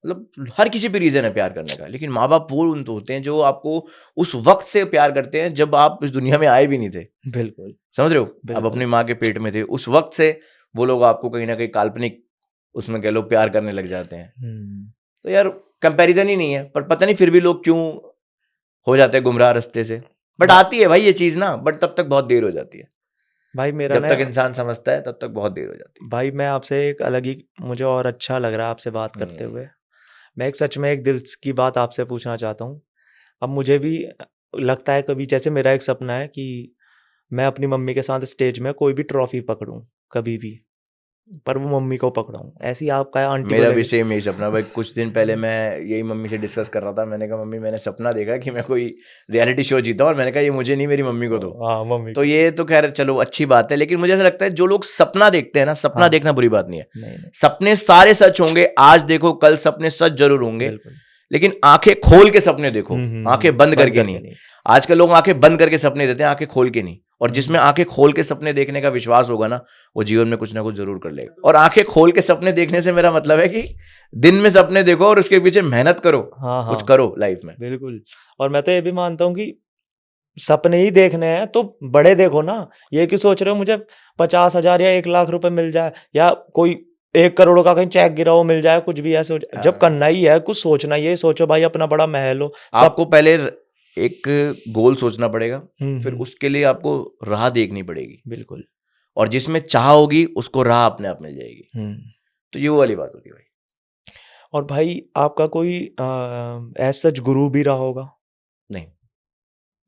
मतलब हर किसी पे रीजन है प्यार करने का, लेकिन माँ बाप वो उन तो होते हैं जो आपको उस वक्त से प्यार करते हैं जब आप इस दुनिया में आए भी नहीं थे। बिल्कुल समझ रहे हो? आप बिल्कुल। अपनी माँ के पेट में थे, उस वक्त से वो लोग आपको कहीं ना कहीं काल्पनिक उसमें कह लो प्यार करने लग जाते हैं। तो यार कंपैरिजन ही नहीं है, पर पता नहीं फिर भी लोग क्यों हो जाते हैं गुमराह रास्ते से। बट आती है भाई ये चीज ना, बट तब तक बहुत देर हो जाती है। भाई मेरा जब ना तक इंसान समझता है तब तक बहुत देर हो जाती है। भाई मैं आपसे एक अलग ही, मुझे और अच्छा लग रहा है आपसे बात करते हुए। मैं एक सच में एक दिल की बात आपसे पूछना चाहता हूँ। अब मुझे भी लगता है कभी, जैसे मेरा एक सपना है कि मैं अपनी मम्मी के साथ स्टेज में कोई भी ट्रॉफी पकड़ूं कभी भी, पर वो मम्मी को पकड़ाऊं। ऐसी आपका है आंटी को मेरा भी लेके। सेम यही सपना भाई। कुछ दिन पहले मैं यही मम्मी से डिस्कस कर रहा था। मैंने कहा मम्मी मैंने सपना देखा कि मैं कोई रियलिटी शो जीता हूं, और मैंने कहा ये मुझे नहीं, मेरी मम्मी को दो। हाँ मम्मी तो को। ये तो खैर चलो अच्छी बात है, लेकिन मुझे ऐसा लगता है जो लोग सपना देखते हैं ना, सपना हाँ देखना बुरी बात नहीं है। नहीं सपने सारे सच होंगे, आज देखो कल सपने सच जरूर होंगे, बिल्कुल। लेकिन आंखें खोल के सपने देखो, आंखें बंद करके नहीं। नहीं। आजकल लोग आंखें बंद करके सपने देते हैं, आंखें खोल के नहीं। और जिसमें आंखें खोल के सपने देखने का विश्वास होगा ना, वो जीवन में कुछ ना कुछ जरूर कर लेगा। और आंखें खोल के सपने देखने से मेरा मतलब है कि दिन में सपने देखो और उसके पीछे मेहनत करो, हाँ कुछ हाँ करो लाइफ में। बिल्कुल। और मैं तो ये भी मानता हूँ कि सपने ही देखने हैं तो बड़े देखो ना। ये क्यों सोच रहे हो मुझे 50,000 या 1 लाख रुपए मिल जाए, या कोई 1 करोड़ का कहीं चेक गिरा हो मिल जाए, कुछ भी ऐसे जब करना ही है कुछ सोचना ही है, सोचो भाई अपना बड़ा महल हो सब। आपको पहले एक गोल सोचना पड़ेगा, फिर हम्म। उसके लिए आपको राह देखनी पड़ेगी, बिल्कुल। और जिसमें चाह होगी उसको राह अपने आप मिल जाएगी। हम्म। तो ये वो वाली बात होती है भाई। और भाई आपका कोई ऐसा सच गुरु भी रहा होगा, नहीं,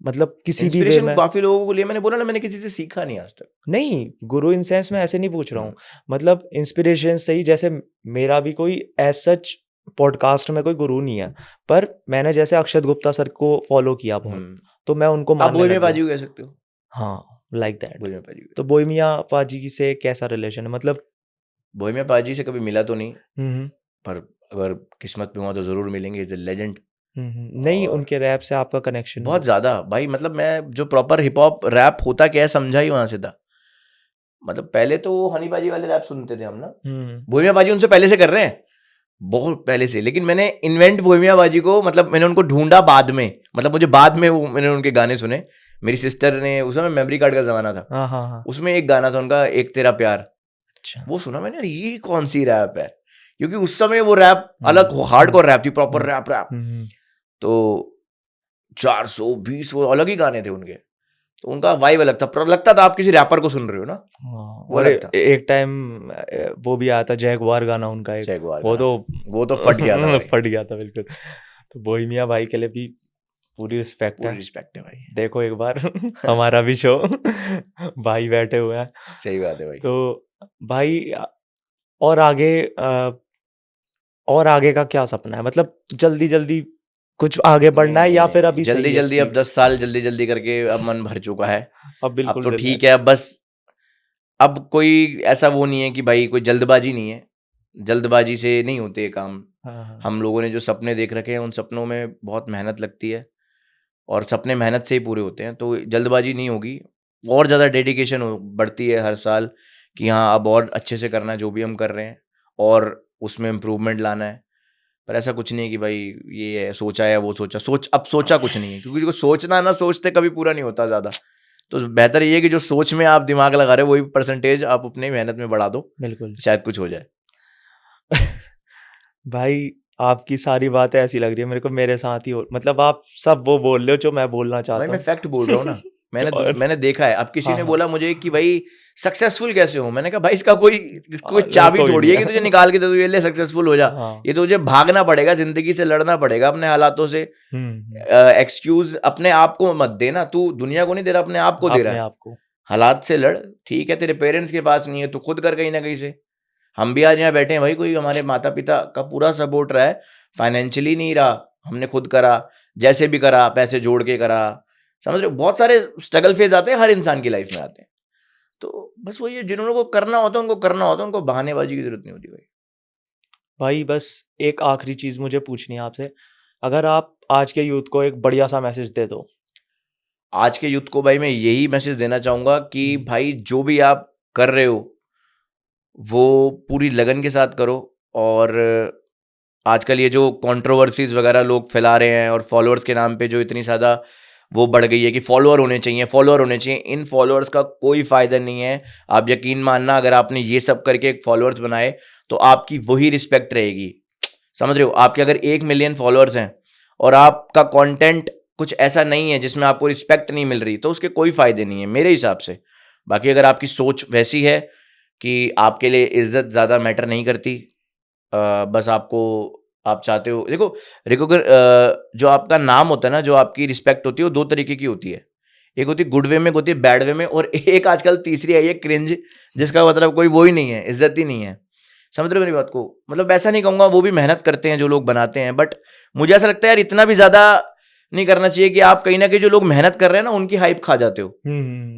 मतलब किसी भी वे इंस्पिरेशन में। काफी लोगों को लिए, मैंने बोला ना मैंने किसी से सीखा नहीं आज तक। नहीं गुरु इन सेंस में ऐसे नहीं पूछ रहा हूँ, मतलब इंस्पिरेशन से ही। जैसे मेरा भी कोई एज सच पॉडकास्ट में कोई गुरु नहीं है, पर मैंने जैसे अक्षत गुप्ता सर को फॉलो किया बहुत, तो मैं उनको आप मानने बोई में लग गया। बाजी को कह सकते हो। हाँ लाइक दैट। बोई में बाजी को, तो बोहेमिया पाजी से कैसा रिलेशन है मतलब? बोई में बाजी से कभी मिला तो नहीं, हम्म पर अगर किस्मत में हुआ तो जरूर मिलेंगे। Is a legend. नहीं और उनके रैप से आपका कनेक्शन बहुत ज्यादा भाई, मतलब मैं जो प्रॉपर हिप हॉप रैप होता क्या है समझा ही वहां से था। मतलब पहले तो हनी बाजी वाले रैप सुनते थे हम ना, बोहेमिया बाजी उनसे पहले से कर रहे हैं, बहुत पहले से। लेकिन मैंने इन्वेंट बोहेमिया बाजी को, मतलब मैंने उनको ढूंढा बाद में, मतलब मुझे बाद में वो मैंने उनके गाने सुने। मेरी सिस्टर ने, उस समय मेमोरी कार्ड का जमाना था, हाँ हाँ हाँ। उसमें एक गाना था उनका, एक तेरा प्यार। अच्छा। वो सुना मैंने, यार ये कौन सी रैप है, क्योंकि उस समय वो रैप अलग हार्डकोर रैप थी, प्रॉपर रैप रैप। तो 420 वो अलग ही गाने थे उनके, तो उनका वाइब अलग था, पर लगता था आप किसी रैपर को सुन रहे हो ना, वो और अलग था। एक टाइम वो भी आया था जैगवार गाना उनका एक, जैगवार वो गाना, तो वो तो फट गया था भाई। फट गया था बिल्कुल। तो बोहेमिया भाई के लिए भी पूरी रिस्पेक्ट पूरी है। रिस्पेक्ट है भाई। देखो एक बार हमारा भी शो भाई बैठे हुए हैं। सही बात है भाई। तो भाई और आगे और आगे का क्या सपना है, मतलब जल्दी जल्दी कुछ आगे बढ़ना है या फिर अभी सही जल्दी है जल्दी, अब स्पीड? 10 साल जल्दी जल्दी करके अब मन भर चुका है। अब अब बिल्कुल तो ठीक है, रिलैक्स। अब बस, अब कोई ऐसा वो नहीं है कि भाई कोई जल्दबाजी नहीं है, जल्दबाजी से नहीं होते ये काम। हाँ हाँ हम लोगों ने जो सपने देख रखे हैं उन सपनों में बहुत मेहनत लगती है, और सपने मेहनत से ही पूरे होते हैं, तो जल्दबाजी नहीं होगी। और ज़्यादा डेडिकेशन बढ़ती है हर साल कि हाँ अब और अच्छे से करना है जो भी हम कर रहे हैं, और उसमें इम्प्रूवमेंट लाना है। पर ऐसा कुछ नहीं है कि भाई ये है, सोचा है वो सोचा, अब सोचा कुछ नहीं है, क्योंकि जो सोचना ना, सोचते कभी पूरा नहीं होता ज़्यादा। तो बेहतर ये है कि जो सोच में आप दिमाग लगा रहे हो वही परसेंटेज आप अपनी मेहनत में बढ़ा दो, बिल्कुल। शायद कुछ हो जाए। भाई आपकी सारी बातें ऐसी लग रही है मेरे को मेरे साथ ही हो, मतलब आप सब वो बोल रहे हो जो मैं बोलना भाई चाहता मैं हूँ। फैक्ट बोल रहा हूँ ना, और मैंने देखा है। अब किसी हाँ ने हाँ बोला मुझे कि भाई सक्सेसफुल कैसे हो, मैंने कहा भाई इसका कोई कोई नहीं, चाबी कोई थोड़ी नहीं है कि है। तुझे निकाल के दे दूं ये ले सक्सेसफुल हो जा। हाँ। ये तो तुझे भागना पड़ेगा, जिंदगी से लड़ना पड़ेगा अपने हालातों से। हम्म। एक्सक्यूज अपने आप को मत देना, तू दुनिया को नहीं दे रहा, अपने आप को दे रहा अपने है। आप को। हालात से लड़, ठीक है तेरे पेरेंट्स के पास नहीं है तो खुद कर कहीं ना कहीं से। हम भी आज यहाँ बैठे हैं भाई, कोई हमारे माता पिता का पूरा सपोर्ट रहा है, फाइनेंशियली नहीं रहा, हमने खुद करा, जैसे भी करा, पैसे जोड़ के करा। समझ रहे हो, बहुत सारे स्ट्रगल फेज आते हैं, हर इंसान की लाइफ में आते हैं। तो बस वही है, जिन्होंने को करना होता है उनको करना होता है, उनको बहानेबाजी की जरूरत नहीं होती भाई। भाई बस एक आखिरी चीज मुझे पूछनी है आपसे, अगर आप आज के यूथ को एक बढ़िया सा मैसेज दे दो आज के यूथ को भाई मैं यही मैसेज देना चाहूँगा कि भाई जो भी आप कर रहे हो वो पूरी लगन के साथ करो। और आजकल ये जो कंट्रोवर्सीज वगैरह लोग फैला रहे हैं और फॉलोअर्स के नाम पे जो इतनी ज़्यादा वो बढ़ गई है कि फॉलोअर होने चाहिए, इन फॉलोअर्स का कोई फ़ायदा नहीं है। आप यकीन मानना, अगर आपने ये सब करके एक फॉलोअर्स बनाए तो आपकी वही रिस्पेक्ट रहेगी, समझ रहे हो। आपके अगर 1 मिलियन फॉलोअर्स हैं और आपका कंटेंट कुछ ऐसा नहीं है जिसमें आपको रिस्पेक्ट नहीं मिल रही, तो उसके कोई फ़ायदे नहीं है मेरे हिसाब से। बाकी अगर आपकी सोच वैसी है कि आपके लिए इज्जत ज़्यादा मैटर नहीं करती, बस आप चाहते हो, देखो जो आपका नाम होता है ना, जो आपकी रिस्पेक्ट होती है वो 2 तरीके की होती है। एक होती है गुड वे में, एक होती है बैड वे में, और एक आजकल तीसरी आई है क्रिंज, जिसका मतलब कोई वो ही नहीं है, इज्जत ही नहीं है। समझ रहे हो मेरी बात को। मतलब वैसा नहीं कहूँगा, वो भी मेहनत करते हैं जो लोग बनाते हैं, बट मुझे ऐसा लगता है यार इतना भी ज़्यादा नहीं करना चाहिए कि आप कहीं ना कहीं जो लोग मेहनत कर रहे हैं ना उनकी हाइप खा जाते हो।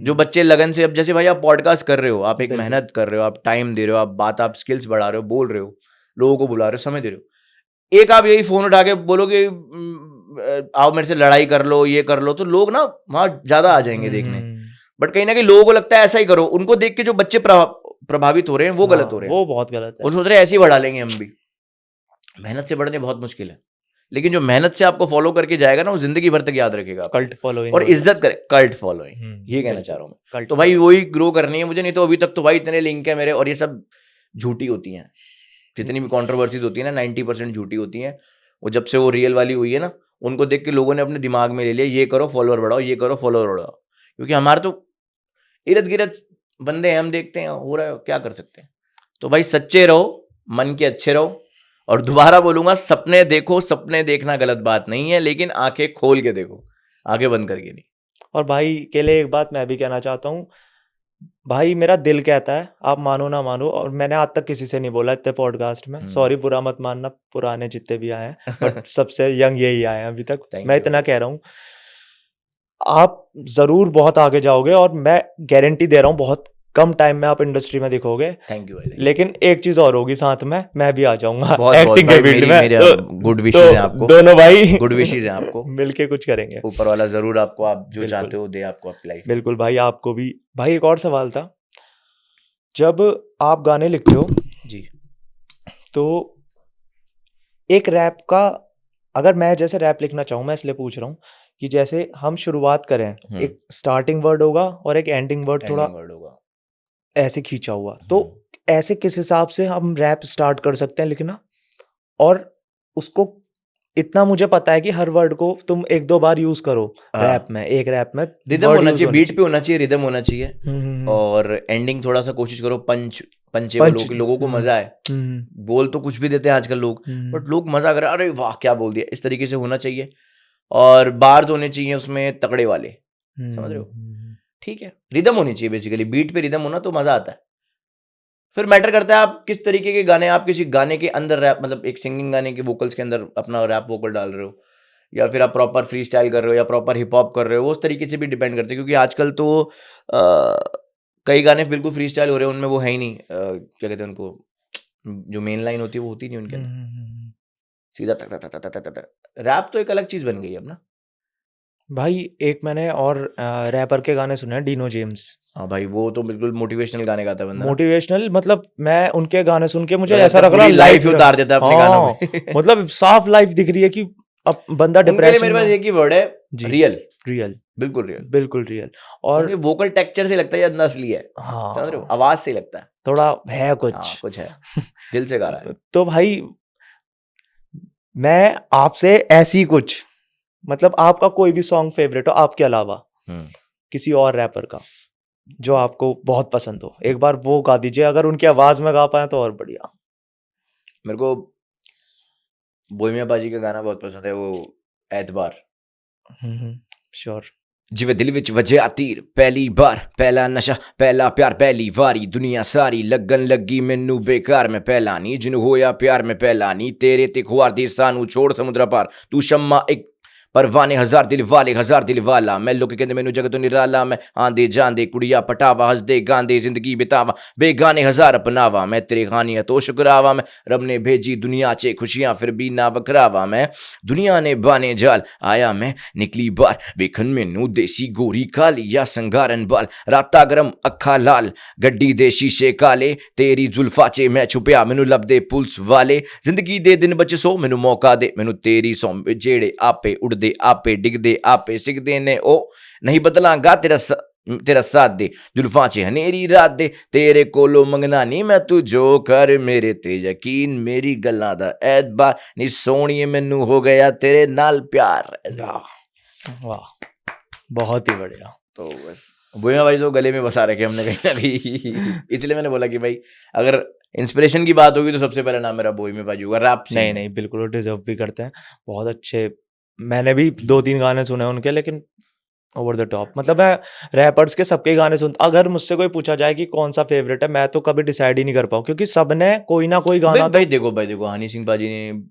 जो बच्चे लगन से, अब जैसे भाई आप पॉडकास्ट कर रहे हो, आप एक बिल्कुल। मेहनत कर रहे हो, आप टाइम दे रहे हो, आप स्किल्स बढ़ा रहे हो, बोल रहे हो, लोगों को बुला रहे हो, समय दे रहे हो। एक आप यही फोन उठा के बोलोगे आओ मेरे से लड़ाई कर लो, ये कर लो, तो लोग ना वहां ज्यादा आ जाएंगे देखने। बट कहीं ना कहीं लोगों को लगता है ऐसा ही करो, उनको देख के जो बच्चे प्रभावित हो रहे हैं वो गलत हो रहे हैं, वो बहुत गलत है। वो सोच रहे हैं ऐसे ही बढ़ा लेंगे हम भी। मेहनत से बढ़ने बहुत मुश्किल है, लेकिन जो मेहनत से आपको फॉलो करके जाएगा ना वो जिंदगी भर तक याद रखेगा आपको। कल्ट फॉलोइंग और इज्जत करे, कल्ट फॉलोइंग, ये कहना चाह रहा हूँ मैं। तो भाई वही ग्रो करनी है मुझे, नहीं तो अभी तक तो भाई इतने लिंक है मेरे, और ये सब झूठी होती हैं। जितनी भी कंट्रोवर्सीज होती है ना 90% झूठी होती हैं। वो जब से वो रियल वाली हुई है ना, उनको देख के लोगों ने अपने दिमाग में ले लिया ये करो फॉलोअर बढ़ाओ, ये करो फॉलोअर बढ़ाओ। क्योंकि हमारे तो इर्द गिर्द बंदे हैं, हम देखते हैं हो रहा है, क्या कर सकते हैं। तो भाई सच्चे रहो, मन के अच्छे रहो, और दोबारा बोलूंगा सपने देखो, सपने देखना गलत बात नहीं है, लेकिन आंखें खोल के देखो, आंखें बंद करके नहीं। और भाई के लिए एक बात मैं भी कहना चाहता हूँ, भाई मेरा दिल कहता है, आप मानो ना मानो, और मैंने आज तक किसी से नहीं बोला इतने पॉडकास्ट में, सॉरी बुरा मत मानना पुराने जितने भी आए हैं, बट सबसे यंग यही आए हैं अभी तक। मैं इतना कह रहा हूँ, आप जरूर बहुत आगे जाओगे, और मैं गारंटी दे रहा हूँ बहुत कम टाइम में आप इंडस्ट्री में दिखोगे। Thank you. लेकिन एक चीज और होगी साथ में, मैं भी आ जाऊंगा बहुत एक्टिंग के फील्ड में। गुड विशेस हैं आपको, दोनों भाई गुड विशेस हैं आपको, मिलके कुछ करेंगे। ऊपर वाला जरूर आपको, आप जो चाहते हो दे आपको आपकी लाइफ। बिल्कुल भाई, आपको भी। भाई एक और सवाल था, जब आप गाने लिखते हो जी, तो एक रैप का, अगर मैं जैसे रैप लिखना चाहूँ, मैं इसलिए पूछ रहा हूँ कि जैसे हम शुरुआत करें, एक स्टार्टिंग वर्ड होगा और एक एंडिंग वर्ड थोड़ा होगा ऐसे खींचा हुआ, तो ऐसे किस हिसाब से हम रैप स्टार्ट कर सकते हैं लिखना? और उसको इतना मुझे पता है कि हर वर्ड को तुम 1-2 बार यूज करो रैप में, एक रैप में रिदम होना चाहिए, बीट पे होना चाहिए, रिदम होना चाहिए, और एंडिंग थोड़ा सा कोशिश करो पंचेबल हो कि लोगों को मजा आए। बोल तो कुछ भी देते हैं आजकल लोग, बट लोग मजा कर, अरे वाह क्या बोल दिया, इस तरीके से होना चाहिए। और बार्स होने चाहिए उसमें तगड़े वाले, समझ रहे हो। ठीक है, रिदम होनी चाहिए बेसिकली, बीट पे रिदम होना तो मजा आता है। फिर मैटर करता है आप किस तरीके के गाने, आप किसी गाने के अंदर रैप, मतलब एक सिंगिंग गाने के वोकल्स के अंदर अपना रैप वोकल डाल रहे हो, या फिर आप प्रॉपर फ्री स्टाइल कर रहे हो, या प्रॉपर हिप हॉप कर रहे हो, उस तरीके से भी डिपेंड करते हैं। क्योंकि आजकल तो कई गाने बिल्कुल फ्री स्टाइल हो रहे हैं, उनमें वो है ही नहीं, क्या कहते हैं उनको, जो मेन लाइन होती है वो होती नहीं उनके अंदर, सीधा तक तक तक तक तक। रैप तो एक अलग चीज बन गई अब ना भाई। एक मैंने और रैपर के गाने सुने हैं, डीनो जेम्स। हाँ भाई, वो तो बिल्कुल मोटिवेशनल गाने गाता है बंदा, मोटिवेशनल, मतलब मैं उनके गाने सुन के मुझे मतलब ऐसा लग रहा है लाइफ उतार देता है अपने गानों में। मतलब साफ लाइफ दिख रही है कि अब बंदा डिप्रेशन मेरे पास एक ही वर्ड है, रियल, रियल, बिल्कुल रियल, बिल्कुल रियल। और वोकल टेक्सचर से लगता है या असली है, समझ रहे हो, आवाज से लगता है थोड़ा है कुछ, कुछ है, दिल से गा रहा है। तो भाई मैं आपसे ऐसी कुछ, मतलब आपका कोई भी सॉन्ग फेवरेट हो आपके अलावा, किसी और रैपर का जो आपको बहुत पसंद हो, एक बार वो गा दीजिए। अगर उनकी आवाज में गा पाए तो और बढ़िया। मेरे को बोहेमिया बाजी का गाना बहुत पसंद है, वो एतबार। श्योर। जिवे दिल विच वजह तीर, पहली बार पहला नशा, पहला प्यार, पहली वारी, दुनिया सारी लगन लगी मैनू बेकार, में पहला नी जिन्नू होया प्यार में पहला नी, तेरे ते खुआर दी सानू छोड़ समुद्र पार, तू शम्मा एक परवाने हजार दिल वाले हजार दिल वाला मैं लोग कहते मैनू जगत निराला मैं आंदे जांदे कुड़िया पटावा हसदे गांदे जिंदगी बितावा बेगाने हजार अपनावा मैं तेरे खानिया तो शुक्रावा मैं रब ने भेजी दुनिया चे खुशियां फिर भी ना वखरावा मैं दुनिया ने बाने जाल आया मैं निकली बार वेखन मैनू देसी गोरी काली या संगारन बाल राता गरम अखा लाल गड्डी दे शीशे काले तेरी जुल्फा चे मैं छुपया मैनू लभदे पुलिस वाले जिंदगी दे दिन बच सो मैनू मौका दे मैनू तेरी सौ जेड़े आपे उड़दे आपे डिगदे आपे सिकदे ने ओ नहीं बदलांगा तेरा साथ दे जुल्फां च हनेरी रात दे तेरे कोलो मंगना नहीं मैं तू जो कर मेरे ते यकीन मेरी गल्लां दा ऐतबार नी सोहणिए मैनू हो गया तेरे नाल प्यार वाह वाह, बहुत ही बढ़िया। तो बस बोया भाई तो गले में बसा रखे हमने कहीं ना कहीं इसलिए मैंने बोला कि भाई अगर इंस्पिरेशन की बात होगी तो सबसे पहला नाम मेरा बोई में बाजू होगा रैप नहीं नहीं, बिल्कुल वो डिजर्व भी करते हैं, बहुत अच्छे। मैंने भी 2-3 गाने सुने उनके, लेकिन ओवर द टॉप। मतलब मैं रैपर्स के सबके गाने सुनता, अगर मुझसे कोई पूछा जाए कि कौन सा फेवरेट है, मैं तो कभी डिसाइड ही नहीं कर पाऊँ, क्योंकि सबने कोई ना कोई गाना भाई देखो हनी सिंह पाजी ने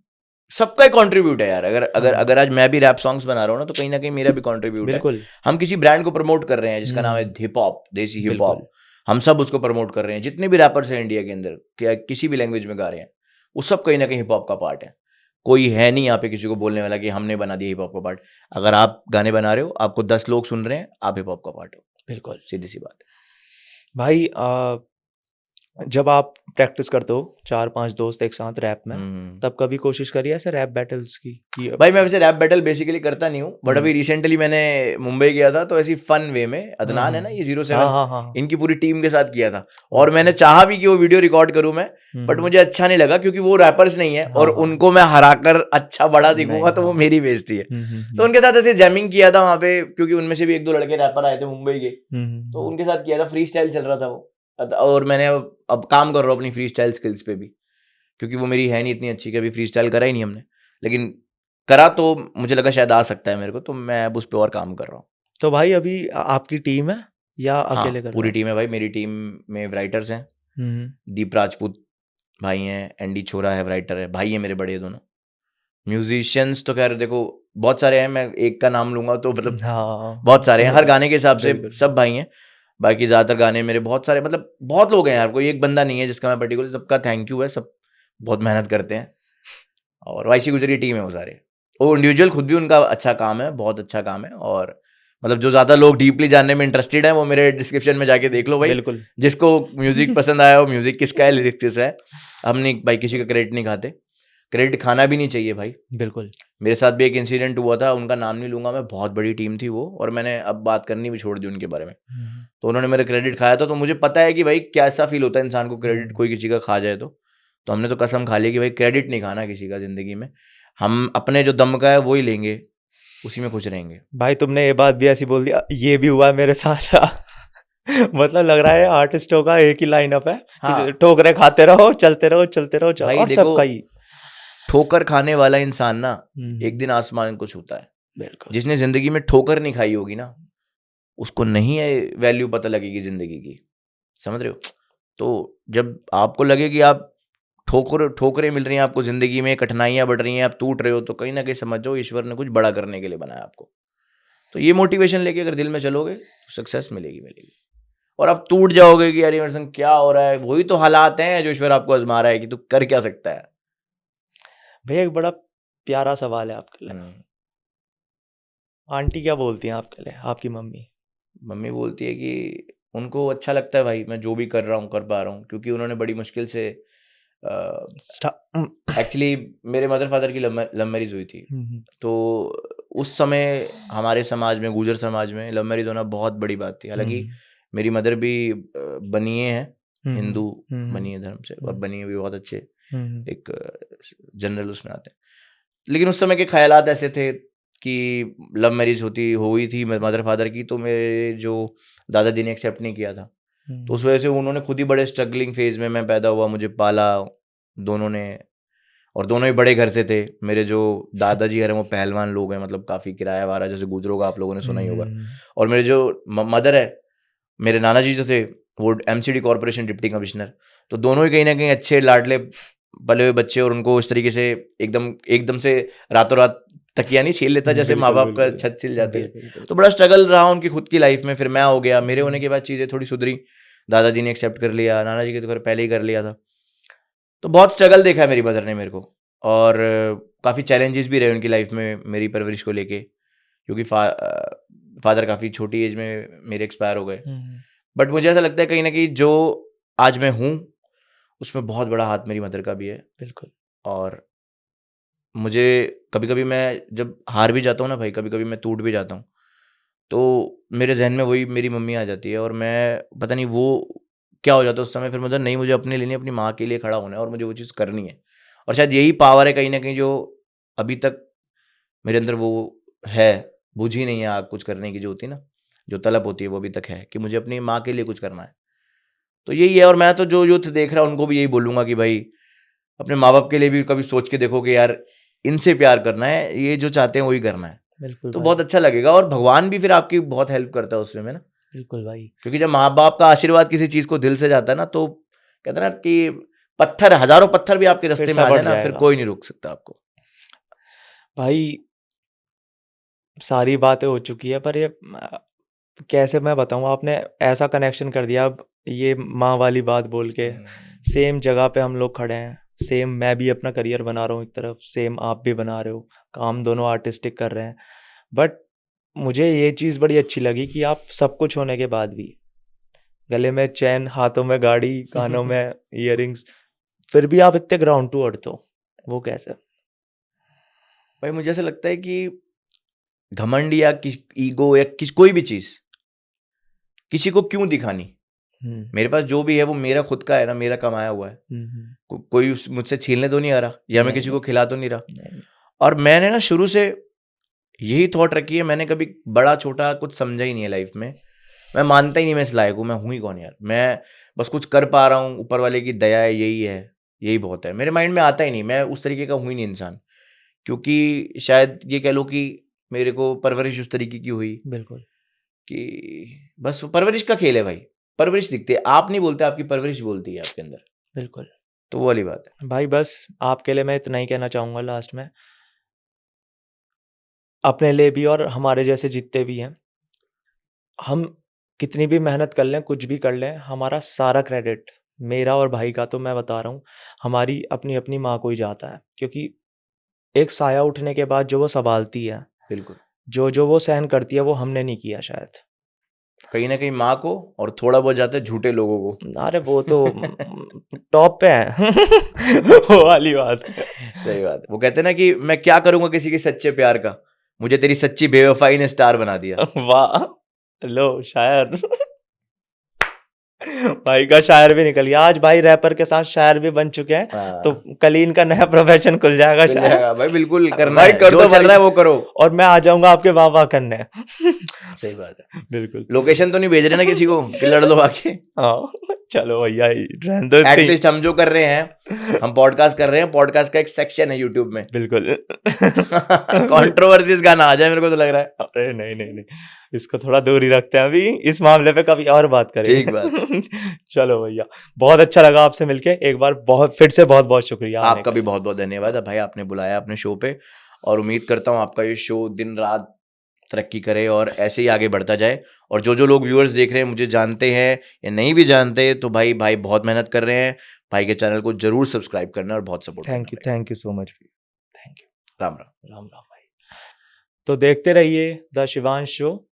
सबका कंट्रीब्यूट है यार। अगर अगर अगर आज मैं भी रैप सॉन्ग्स बना रहा हूँ ना तो कहीं ना कहीं मेरा भी कंट्रीब्यूट है। बिल्कुल हम किसी ब्रांड को प्रमोट कर रहे हैं जिसका नाम है हिप हॉप, देसी हिप हॉप, हम सब उसको प्रमोट कर रहे हैं। जितने भी रैपर्स हैं इंडिया के अंदर, क्या किसी भी लैंग्वेज में गा रहे हैं, वो सब कहीं ना कहीं हिप हॉप का पार्ट है। कोई है नहीं यहाँ पे किसी को बोलने वाला कि हमने बना दिया हिप हॉप का पार्ट। अगर आप गाने बना रहे हो, आपको 10 लोग सुन रहे हैं, आप हिप हॉप का पार्ट हो। बिल्कुल सीधी सी बात है भाई। जब आप प्रैक्टिस करते हो 4-5 दोस्त एक साथ रैप में, तब कभी कोशिश करी है ऐसे रैप बैटल्स की? भाई मैं वैसे रैप बैटल बेसिकली करता नहीं हूँ, बट अभी रिसेंटली मैंने मुंबई गया था तो ऐसी फन वे में अदनान है ना ये 07, इनकी पूरी टीम के साथ किया था। और मैंने चाहा भी कि वो वीडियो रिकॉर्ड करूँ मैं, बट मुझे अच्छा नहीं लगा क्योंकि वो रैपर्स नहीं है और उनको मैं हराकर अच्छा बड़ा दिखूंगा तो वो मेरी बेइज्जती है। तो उनके साथ ऐसे जैमिंग किया था वहाँ पे, क्योंकि उनमें से भी 1-2 लड़के रैपर आए थे मुंबई के, तो उनके साथ किया था। फ्री स्टाइल चल रहा था वो, और मैंने अब काम कर रहा हूँ अपनी फ्री स्टाइल स्किल्स पे भी, क्योंकि वो मेरी है नहीं इतनी अच्छी कि अभी फ्री स्टाइल करा ही नहीं हमने, लेकिन करा तो मुझे लगा शायद आ सकता है मेरे को, तो मैं अब उस पर और काम कर रहा हूँ। तो भाई अभी आपकी टीम है या अकेले कर? पूरी टीम है भाई। मेरी टीम में राइटर्स हैं, दीप राजपूत भाई हैं, एंडी छोरा है राइटर है, भाई है मेरे बड़े दोनों। म्यूजिशियंस तो खैर देखो बहुत सारे हैं, मैं एक का नाम लूंगा तो मतलब बहुत सारे हैं, हर गाने के हिसाब से सब भाई हैं। बाकी ज़्यादातर गाने मेरे बहुत सारे, मतलब बहुत लोग हैं यार, कोई एक बंदा नहीं है जिसका मैं पर्टिकुलर, सबका थैंक यू है, सब बहुत मेहनत करते हैं। और वाईसी गुजरी टीम है वो सारे, वो इंडिविजुअल खुद भी उनका अच्छा काम है, बहुत अच्छा काम है। और मतलब जो ज़्यादा लोग डीपली जानने में इंटरेस्टेड हैं वो मेरे डिस्क्रिप्शन में जाके देख लो भाई। बिल्कुल, जिसको म्यूजिक पसंद आया हो, म्यूजिक किसका है, लिरिक्स किसका है, हम नहीं भाई किसी का क्रेडिट नहीं खाते, क्रेडिट खाना भी नहीं चाहिए भाई। बिल्कुल मेरे साथ भी एक इंसिडेंट हुआ था, उनका नाम नहीं लूंगा मैं, बहुत बड़ी टीम थी वो, और मैंने अब बात करनी भी छोड़ दी उनके बारे में। तो उन्होंने मेरा क्रेडिट खाया था, तो मुझे पता है कि भाई कैसा फील होता है इंसान को क्रेडिट कोई किसी का खा जाए तो हमने तो कसम खा ली कि भाई क्रेडिट नहीं खाना किसी का जिंदगी में, हम अपने जो दम का है वो ही लेंगे, उसी में खुश रहेंगे। भाई तुमने ये बात भी ऐसी बोल दी, ये भी हुआ मेरे साथ मतलब लग रहा है आर्टिस्टों का एक ही लाइनअप है, हाँ। ठोकरे खाते रहो, चलते रहो चलते रहो, भाई और देखो, सबका ही ठोकर खाने वाला इंसान ना एक दिन आसमान को छूता है। बिल्कुल। जिसने जिंदगी में ठोकर नहीं खाई होगी ना, उसको नहीं है वैल्यू पता लगेगी जिंदगी की, समझ रहे हो? तो जब आपको लगे कि आप ठोकरें मिल रही हैं आपको जिंदगी में, कठिनाइयां बढ़ रही हैं, आप टूट रहे हो, तो कहीं ना कहीं समझो ईश्वर ने कुछ बड़ा करने के लिए बनाया आपको। तो ये मोटिवेशन लेके अगर दिल में चलोगे तो सक्सेस मिलेगी। और आप टूट जाओगे कि यार मेरे संग क्या हो रहा है, वही तो हालात हैं जो ईश्वर आपको आजमा रहा है कि तू कर क्या सकता है। भैया एक बड़ा प्यारा सवाल है आपके लिए, आंटी क्या बोलती हैं आपके लिए, आपकी मम्मी? मम्मी बोलती है कि उनको अच्छा लगता है भाई मैं जो भी कर रहा हूँ, कर पा रहा हूँ, क्योंकि उन्होंने बड़ी मुश्किल से एक्चुअली मेरे मदर फादर की लव मैरिज हुई थी। तो उस समय हमारे समाज में, गुजर समाज में, लव मैरिज होना बहुत बड़ी बात थी। हालांकि मेरी मदर भी बनिए हैं, हिंदू बनिए धर्म से, और बनिए भी बहुत अच्छे एक जनरल उसमें आते हैं। लेकिन उस समय के ख्यालात ऐसे थे कि लव मैरिज हुई थी मदर फादर की, तो मेरे जो दादाजी ने एक्सेप्ट नहीं किया था, तो उस वजह से उन्होंने खुद ही बड़े स्ट्रगलिंग फेज में, मैं पैदा हुआ, मुझे पाला दोनों ने, और दोनों ही बड़े घर से थे। मेरे जो दादाजी हैं वो पहलवान लोग हैं, मतलब काफ़ी किराया वारा, जैसे गुजरों का आप लोगों ने सुना ही होगा। और मेरे जो मदर है, मेरे नाना जी जो थे वो MCD कॉर्पोरेशन डिप्टी कमिश्नर, तो दोनों ही कहीं ना कहीं अच्छे लाडले पले हुए बच्चे, और उनको इस तरीके से एकदम से रातों रात तकिया नहीं छील लेता जैसे माँ बिल्कुल, बाप का बिल्कुल। छत छिल जाती है। बिल्कुल, बिल्कुल। तो बड़ा स्ट्रगल रहा उनकी खुद की लाइफ में। फिर मैं हो गया, मेरे होने के बाद चीज़ें थोड़ी सुधरी, दादाजी ने एक्सेप्ट कर लिया, नाना जी के तो खैर पहले ही कर लिया था। तो बहुत स्ट्रगल देखा है मेरी मदर ने मेरे को, और काफ़ी चैलेंजेस भी रहे उनकी लाइफ में मेरी परवरिश को लेके, क्योंकि फादर काफ़ी छोटी एज में मेरे एक्सपायर हो गए। बट मुझे ऐसा लगता है कहीं ना कहीं जो आज मैं हूँ उसमें बहुत बड़ा हाथ मेरी मदर का भी है। बिल्कुल। और मुझे कभी कभी मैं जब हार भी जाता हूँ ना भाई, कभी कभी मैं टूट भी जाता हूँ, तो मेरे जहन में वही मेरी मम्मी आ जाती है, और मैं पता नहीं वो क्या हो जाता है उस समय। फिर मतलब नहीं, मुझे अपने लिए नहीं, अपनी माँ के लिए खड़ा होना है और मुझे वो चीज़ करनी है। और शायद यही पावर है कहीं ना कहीं जो अभी तक मेरे अंदर वो है, बुझी नहीं है आग कुछ करने की जो होती है ना, जो तलब होती है, वो अभी तक है कि मुझे अपनी माँ के लिए कुछ करना है। तो यही है। और मैं तो जो यूथ देख रहा हूँ उनको भी यही बोलूँगा कि भाई अपने माँ बाप के लिए भी कभी सोच के देखो कि यार इनसे प्यार करना है, ये जो चाहते हैं वही करना है, बिल्कुल तो भाई। बहुत अच्छा लगेगा। और भगवान भी फिर आपकी बहुत हेल्प करता है उसमें में ना, बिल्कुल भाई। क्योंकि जब माँ बाप का आशीर्वाद किसी चीज़ को दिल से जाता है ना, तो कहते हैं ना कि पत्थर, हजारों पत्थर भी आपके फिर रास्ते में आ सबट जाए ना, फिर जाएगा। कोई नहीं रोक सकता आपको। भाई सारी बातें हो चुकी है, पर ये कैसे मैं बताऊँ, आपने ऐसा कनेक्शन कर दिया अब ये माँ वाली बात बोल के। सेम जगह पे हम लोग खड़े हैं, सेम मैं भी अपना करियर बना रहा हूँ एक तरफ, सेम आप भी बना रहे हो, काम दोनों आर्टिस्टिक कर रहे हैं। बट मुझे ये चीज़ बड़ी अच्छी लगी कि आप सब कुछ होने के बाद भी, गले में चैन, हाथों में गाड़ी, कानों में ईयरिंग्स, फिर भी आप इतने ग्राउंड टू अर्थ हो, वो कैसे? भाई मुझे ऐसा लगता है कि घमंड या ईगो या कोई भी चीज़ किसी को क्यों दिखानी। हम्म। मेरे पास जो भी है वो मेरा खुद का है ना, मेरा कमाया हुआ है। कोई मुझसे छीनने तो नहीं आ रहा, या मैं नहीं, किसी को नहीं, खिला तो नहीं रहा। नहीं, नहीं। और मैंने ना शुरू से यही थॉट रखी है, मैंने कभी बड़ा छोटा कुछ समझा ही नहीं है लाइफ में। मैं मानता ही नहीं मैं इस लायक हूँ, मैं हूँ ही कौन यार, मैं बस कुछ कर पा रहा हूँ, ऊपर वाले की दया है, यही है, यही बहुत है। मेरे माइंड में आता ही नहीं, मैं उस तरीके का हूँ ही नहीं इंसान। क्योंकि शायद ये कह लो कि मेरे को परवरिश उस तरीके की हुई बिल्कुल। कि बस वो परवरिश का खेल है भाई। परवरिश दिखती है, आप नहीं बोलते, आपकी परवरिश बोलती है आपके अंदर। बिल्कुल तो वो वाली बात है। भाई, बस आपके लिए मैं इतना ही कहना चाहूँगा लास्ट में, अपने लिए भी और हमारे जैसे जितने भी हैं, हम कितनी भी मेहनत कर लें, कुछ भी कर लें, हमारा सारा क्रेडिट, मेरा और भाई का तो मैं बता रहा हूँ, हमारी अपनी-अपनी माँ को ही जाता है। क्योंकि एक साया उठने के बाद जो वो सँभालती है, बिल्कुल। जो-जो वो सहन करती है, वो हमने नहीं किया शायद। कहीं न कहीं माँ को, और थोड़ा बहुत जाता है झूठे लोगों को। अरे वो तो टॉप पे है। वो वाली बात। सही बात है। वो कहते हैं ना कि मैं क्या करूँगा किसी के सच्चे प्यार का, मुझे तेरी सच्ची बेवफ़ाई ने स्टार बना दिया। वाह! लो शायर। भाई का शायर भी निकल गया। आज भाई रैपर के साथ शायर भी बन चुके हैं, तो हाँ, कल ही इनका नया प्रोफेशन खुल जाएगा मिल शायद। जाएगा भाई, बिल्कुल करना भाई है, कर जो दो चल भाई, रहा है वो करो। और मैं आ जाऊँगा आपके वाह-वाह करने। सही बात है। बिल्कुल। लोकेशन तो नहीं भेज रहे ना किसी को कि लड़ लो आके। हाँ, चलो भैया रहने दो इसको ही। एटलीस्ट हम जो कर रहे हैं, हम पॉडकास्ट कर रहे हैं, पॉडकास्ट का एक सेक्शन है यूट्यूब में। बिल्कुल। कंट्रोवर्सीज़ गाना आ जाए मेरे को तो लग रहा है। अरे नहीं, नहीं, नहीं, इसको थोड़ा दूर ही रखते हैं अभी, इस मामले पे कभी और बात ठीक बात है। करेंगे। चलो भैया, बहुत अच्छा लगा आपसे मिलके, एक बार बहुत फिर से बहुत-बहुत शुक्रिया आने आपका के भी लिए। बहुत-बहुत धन्यवाद भाई, आपने बुलाया अपने शो पे, और उम्मीद करता हूँ आपका ये शो दिन-रात तरक्की करे और ऐसे ही आगे बढ़ता जाए। और जो-जो लोग व्यूअर्स देख रहे हैं, मुझे जानते हैं या नहीं भी जानते, तो भाई बहुत मेहनत कर रहे हैं। भाई के चैनल को ज़रूर सब्सक्राइब करना और बहुत सपोर्ट करना भाई। Thank you so much. Thank you. Ram, Ram. Ram, Ram भाई। तो देखते रहिए द शिवांश शो,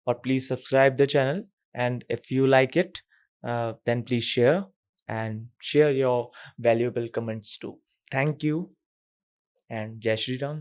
और please subscribe the channel, and if you like it then please share and share your valuable comments too. Thank you and Jai Shri Ram.